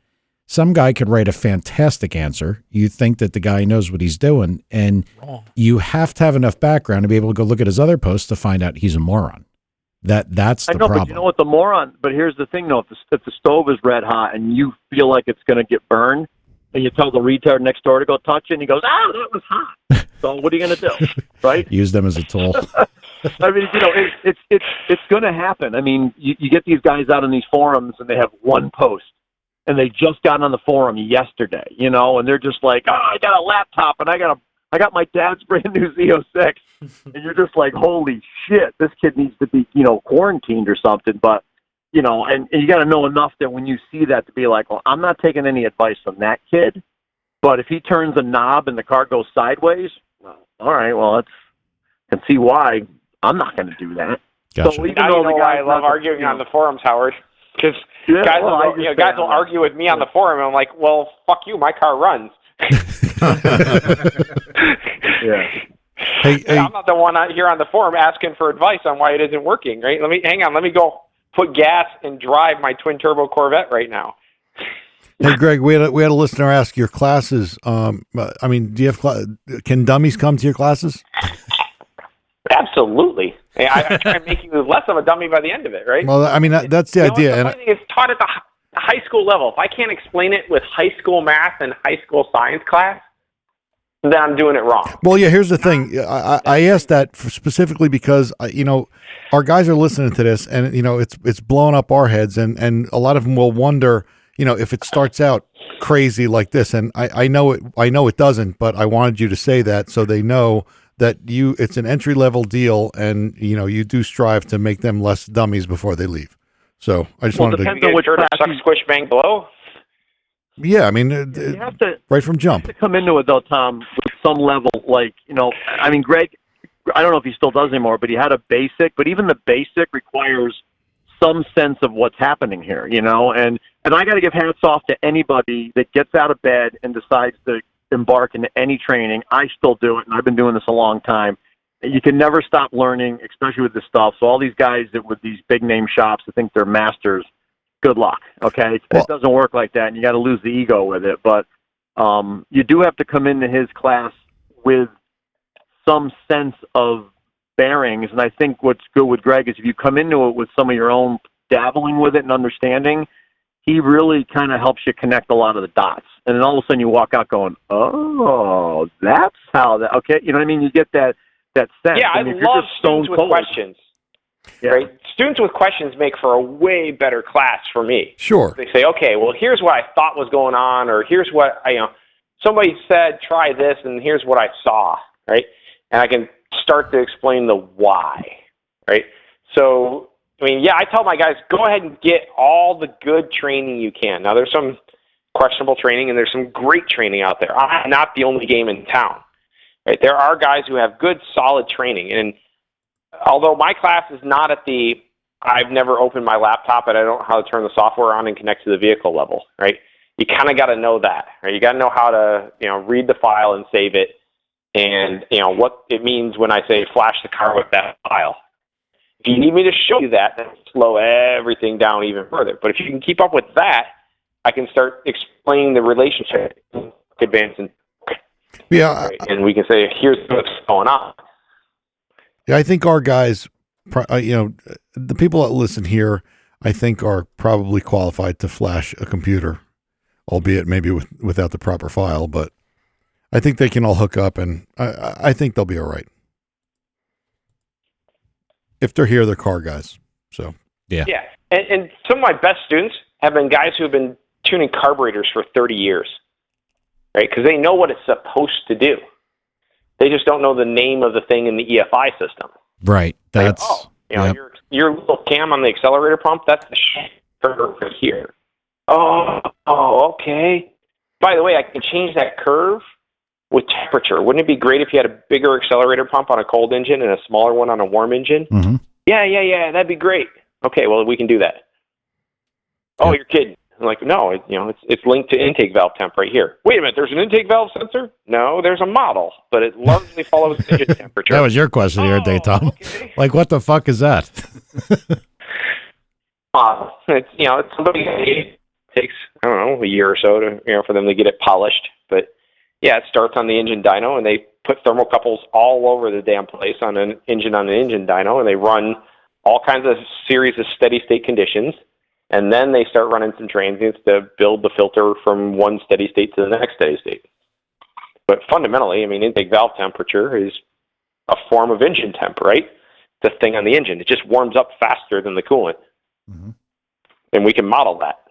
Some guy could write a fantastic answer. You think that the guy knows what he's doing, and you have to have enough background to be able to go look at his other posts to find out he's a moron. That's the problem. But you know what, the moron. But here's the thing, though: if the stove is red hot and you feel like it's going to get burned, and you tell the retard next door to go touch it, and he goes, "Oh, that was hot." So what are you going to do, right? Use them as a tool. It's going to happen. You get these guys out in these forums, and they have one post. And they just got on the forum yesterday, and they're just like, oh, I got a laptop and I got my dad's brand new Z06. And you're just like, holy shit, this kid needs to be, quarantined or something. But, and you got to know enough that when you see that to be like, well, I'm not taking any advice from that kid. But if he turns a knob and the car goes sideways, well, all right, well, I can see why I'm not going to do that. Gotcha. So even now though you know why I love arguing on the forums, Howard, because Yeah, guys, well, guys will argue with me on the forum, and I'm like, well, fuck you, my car runs. Yeah. Hey, I'm not the one out here on the forum asking for advice on why it isn't working, right? Let me go put gas and drive my twin turbo Corvette right now. hey, Greg, we had a listener ask your classes. I mean, do you have can dummies come to your classes? Absolutely. I try and make you less of a dummy by the end of it, right? Well, I mean, that's the idea. The funny thing is taught at the high school level. If I can't explain it with high school math and high school science class, then I'm doing it wrong. Well, yeah, here's the thing. I asked that specifically because, our guys are listening to this and, it's blowing up our heads and a lot of them will wonder, if it starts out crazy like this. And I know it doesn't, but I wanted you to say that so they know that it's an entry level deal and, you do strive to make them less dummies before they leave. So I just wanted to. Depends on which class suck, squish, bang, blow. Yeah, I mean, you have to, right from jump. You have to come into it, though, Tom, with some level. Like, Greg, I don't know if he still does anymore, but he had a basic. But even the basic requires some sense of what's happening here, And I got to give hats off to anybody that gets out of bed and decides to embark into any training. I still do it, and I've been doing this a long time. You can never stop learning, especially with this stuff. So all these guys that with these big name shops that think they're masters, good luck. Okay, it doesn't work like that, and you got to lose the ego with it. But you do have to come into his class with some sense of bearings. And I think what's good with Greg is if you come into it with some of your own dabbling with it and understanding, he really kind of helps you connect a lot of the dots. And then all of a sudden you walk out going, "Oh, that's how that." Okay, you know what I mean? You get that sense. Yeah, I love students with questions. Yeah. Right? Students with questions make for a way better class for me. Sure. They say, okay, well, here's what I thought was going on, or here's what somebody said, try this, and here's what I saw, right? And I can start to explain the why, right? So, I tell my guys, go ahead and get all the good training you can. Now, there's some questionable training, and there's some great training out there. I'm not the only game in town, right? There are guys who have good, solid training, and although my class is not at I've never opened my laptop and I don't know how to turn the software on and connect to the vehicle level, right? You kind of got to know that, right? You got to know how to, read the file and save it and, what it means when I say flash the car with that file. If you need me to show you that, then slow everything down even further. But if you can keep up with that, I can start explaining the relationship, advancing. Yeah. Right? And we can say, here's what's going on. Yeah, I think our guys, the people that listen here, I think are probably qualified to flash a computer, albeit maybe without the proper file, but I think they can all hook up and I think they'll be all right. If they're here, they're car guys. So, yeah. Yeah. And some of my best students have been guys who have been tuning carburetors for 30 years, right? Because they know what it's supposed to do. They just don't know the name of the thing in the EFI system. Right. That's your little cam on the accelerator pump. That's the curve right here. Oh, okay. By the way, I can change that curve with temperature. Wouldn't it be great if you had a bigger accelerator pump on a cold engine and a smaller one on a warm engine? Mm-hmm. Yeah. That'd be great. Okay, well, we can do that. Oh, you're kidding. I'm like, no, it's linked to intake valve temp right here. Wait a minute, there's an intake valve sensor? No, there's a model, but it largely follows engine temperature. That was your question the other day, Tom. Okay. Like, what the fuck is that? It's somebody it takes, I don't know, a year or so to for them to get it polished. But yeah, it starts on the engine dyno, and they put thermocouples all over the damn place on an engine dyno, and they run all kinds of series of steady state conditions. And then they start running some transients to build the filter from one steady state to the next steady state. But fundamentally, intake valve temperature is a form of engine temp, right? The thing on the engine. It just warms up faster than the coolant. Mm-hmm. And we can model that.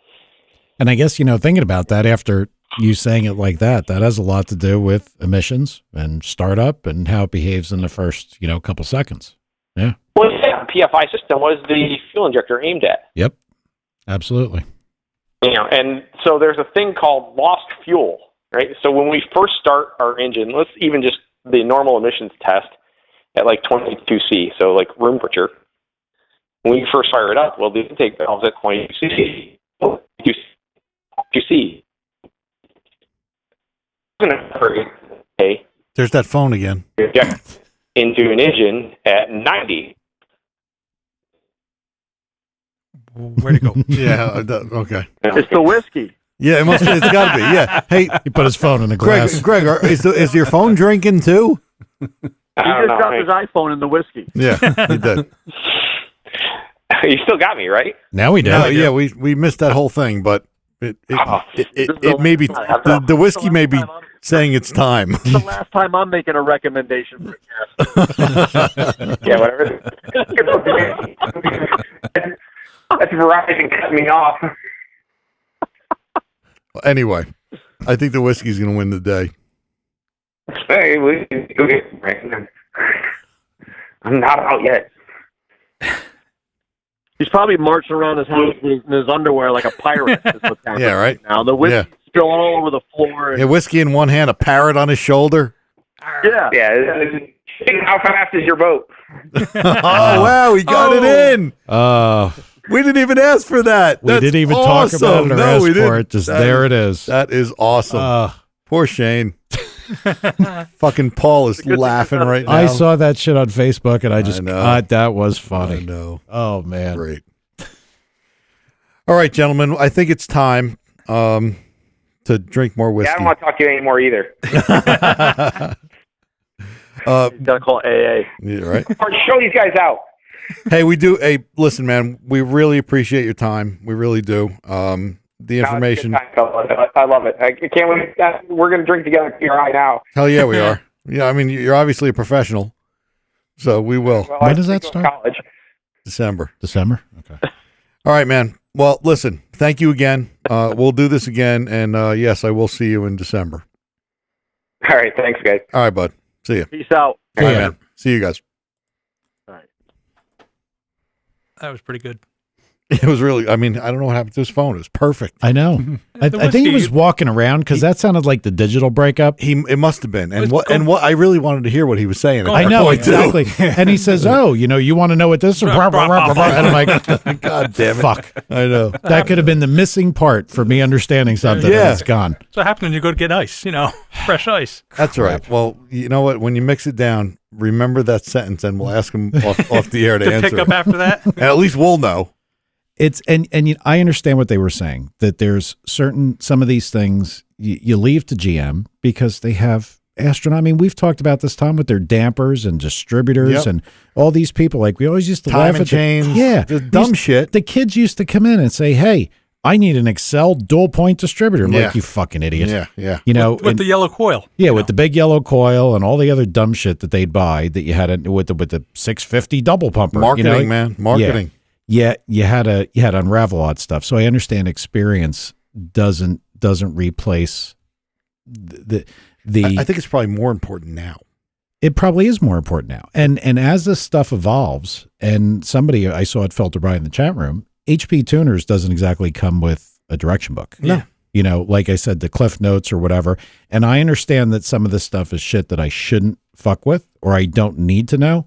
And I guess, thinking about that after you saying it like that has a lot to do with emissions and startup and how it behaves in the first, couple seconds. Yeah. Well, yeah, PFI system was the fuel injector aimed at. Yep. Absolutely. And so there's a thing called lost fuel, right? So when we first start our engine, let's even just the normal emissions test at like 22C, so like room temperature. When we first fire it up, well, the intake valve's at 22C. you see. Okay, There's that phone again. inject into an engine at 90. Where'd it go? Yeah. Okay. It's the whiskey. Yeah, it must. It's got to be. Yeah. Hey, He put his phone in the glass. Greg, is your phone drinking too? He I don't just know. dropped his iPhone in the whiskey. Yeah, he did. You still got me, right? Now we do. No, yeah, we missed that whole thing, but it may be the whiskey may be saying it's time. This is the last time I'm making a recommendation for a guest. Yeah, whatever. That's Verizon cutting me off. Anyway, I think the whiskey's going to win the day. Hey, we go get it, Brandon. I'm not out yet. He's probably marching around his house in his underwear like a pirate. Is what's happening Yeah, right. now. The whiskey's Yeah. spilling all over the floor. Yeah, whiskey in one hand, a parrot on his shoulder. Yeah. Yeah. How fast is your boat? Oh wow, we got it in. We didn't even ask for that. We That's didn't even awesome. talk about it or No, ask we for didn't. it. Just there it is. That is awesome. Poor Shane. Fucking Paul is laughing right now. I saw that shit on Facebook and I just know. God, that was I funny. know. Oh man. Great. All right, gentlemen. I think it's time to drink more whiskey. Yeah, I don't want to talk to you anymore either. You gotta call AA. Yeah, right. Or show these guys out. Hey, we do. Hey, listen, man. We really appreciate your time. We really do. The information. No, it's a good time, fellas. I love it. I can't wait. We're going to drink together here right now. Hell yeah, we are. Yeah, I mean, you're obviously a professional, so we will. Well, When I does that go to start? College. December. December? Okay. All right, man. Well, listen. Thank you again. We'll do this again, and yes, I will see you in December. All right. Thanks, guys. All right, bud. See you. Peace out. All right, ya. man. See you guys. All right. That was pretty good. It was really. I mean, I don't know what happened to his phone. It was perfect. I know. I think he was walking around because that sounded like the digital breakup. It must have been. And It's what cool. and what I really wanted to hear what he was saying. at I that know point, too. exactly. And he says, "Oh, you want to know what this?" is?" And I'm like, God damn it. "Fuck." I know. That could have been the missing part for me understanding something. Yeah. And it's gone. So what happens when you go to get ice? Fresh ice. That's right. Well, you know what? When you mix it down, remember that sentence, and we'll ask him off the air to To answer. pick up it. after that. And at least we'll know. It's I understand what they were saying, that there's some of these things you leave to GM because they have astronaut. I mean, we've talked about this, Tom, with their dampers and distributors Yep. and all these people. Like we always used to Time laugh and at chains. The dumb shit. The kids used to come in and say, "Hey, I need an Excel dual point distributor." I'm Yeah. like, "You fucking idiot!" Yeah, yeah. You know, With the yellow coil. with the big yellow coil and all the other dumb shit that they'd buy that you had with the 650 double pumper. Marketing, man. Marketing. Yeah, you had to unravel all that stuff. So I understand experience doesn't replace the I think it's probably more important now. it probably is more important now. And as this stuff evolves, and somebody I saw it filter by in the chat room, HP Tuners doesn't exactly come with a direction book. No. Like I said, the Cliff Notes or whatever. And I understand that some of this stuff is shit that I shouldn't fuck with or I don't need to know,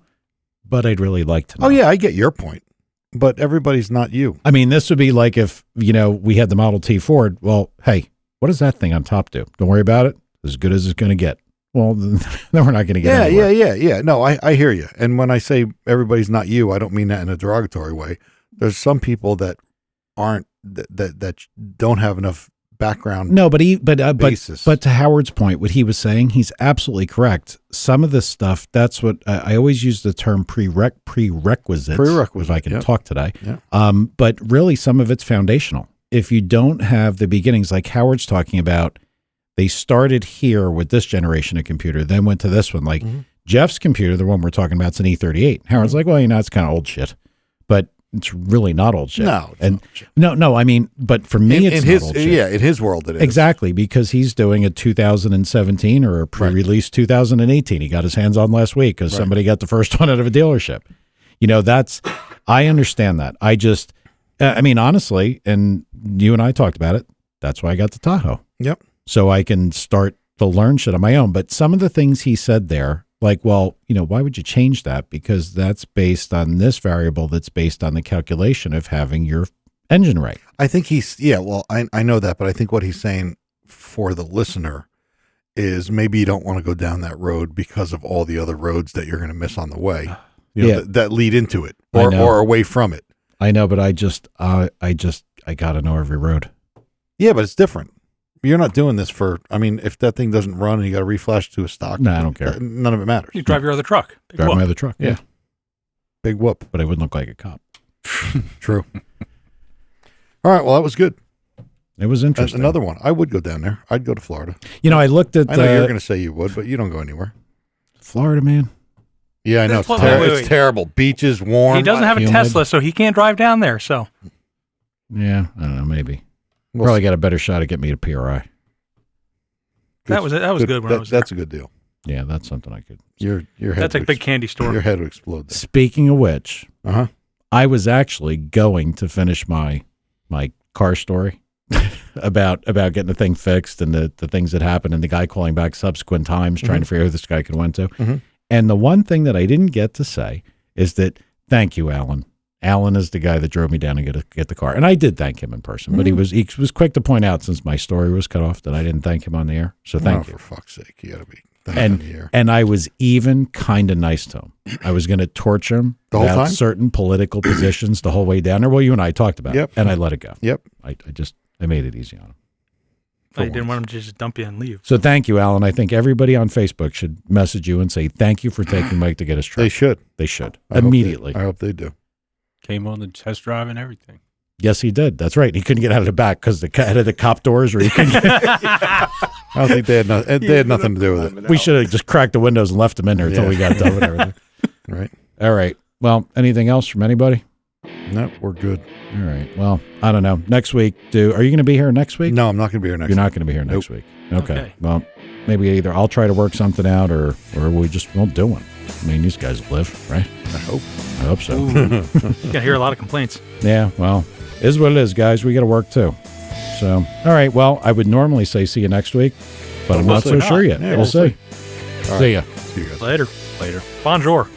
but I'd really like to know. Oh yeah, I get your point. But everybody's not you. I mean, this would be like if, we had the Model T Ford. Well, hey, what does that thing on top do? Don't worry about it. As good as it's going to get. Well, then we're not going to get anywhere. Yeah. No, I hear you. And when I say everybody's not you, I don't mean that in a derogatory way. There's some people that aren't that don't have enough background. No, but basis. but to Howard's point, what he was saying, he's absolutely correct. Some of this stuff, that's what I always use the term prerequisites. If I can yep. talk today. Yep. But really, some of it's foundational. If you don't have the beginnings, like Howard's talking about, they started here with this generation of computer, then went to this one. Like Jeff's computer, the one we're talking about, it's an E38. Howard's like, well, it's kind of old shit, but it's really not old shit. No, no. I mean, but for me, it's not old shit. Yeah, in his world it is. Exactly, because he's doing a 2017 or a pre-release 2018. He got his hands on last week because somebody got the first one out of a dealership. I understand that. I just, honestly, and you and I talked about it, that's why I got the Tahoe. Yep. So I can start to learn shit on my own. But some of the things he said there, like, well, why would you change that? Because that's based on this variable that's based on the calculation of having your engine rate. I think I know that, but I think what he's saying for the listener is maybe you don't want to go down that road because of all the other roads that you're going to miss on the way, that lead into it or away from it. I know, but I got to know every road. Yeah, but it's different. You're not doing this if that thing doesn't run and you got to reflash to a stock. No, I don't care. None of it matters. You drive your other truck. Drive my other truck. Yeah. Big whoop. But I wouldn't look like a cop. True. All right. Well, that was good. It was interesting. Another one. I would go down there. I'd go to Florida. I looked at. I know you're going to say you would, but you don't go anywhere. Florida, man. Yeah, I know. It's, it's terrible. Beaches, warm. He doesn't have a Tesla, so he can't drive down there. So. Yeah, I don't know. Maybe. Probably got a better shot at getting me to PRI. That was good when I was That's a good deal. Yeah, that's something I could. Your head. That's a big candy store. Your head would explode there. Speaking of which, Uh-huh. I was actually going to finish my car story about getting the thing fixed and the things that happened and the guy calling back subsequent times trying to figure out who this guy could went to. Mm-hmm. And the one thing that I didn't get to say is that thank you, Alan. Alan is the guy that drove me down to get the car, and I did thank him in person. But he was quick to point out, since my story was cut off, that I didn't thank him on the air. So thank you. For fuck's sake, you got to be thanking the air. And I was even kind of nice to him. I was going to torture him the whole time? Certain political positions the whole way down there. Well, you and I talked about it, and I let it go. Yep. I made it easy on him. I didn't want him to just dump you and leave. So thank you, Alan. I think everybody on Facebook should message you and say thank you for taking Mike to get his truck. They should. They should. Immediately. I hope they do. Came on the test drive and everything. Yes, he did. That's right. He couldn't get out of the back because the head of the cop doors, or he couldn't get. I don't think they had nothing to do with it. We should have just cracked the windows and left him in there until we got done with everything. Right. All right. Well, anything else from anybody? No, we're good. All right. Well, I don't know. Next week, are you going to be here next week? No, I'm not going to be here next week. You're not going to be here next week. Okay. Well, maybe either I'll try to work something out or we just won't do one. I mean, these guys live, right? I hope so. You're going to hear a lot of complaints. Yeah, well, is what it is, guys. We got to work too. So, all right. Well, I would normally say see you next week, but I'm not so sure yet. Yeah, we'll see. All right. See ya. See you guys. Later. Bonjour.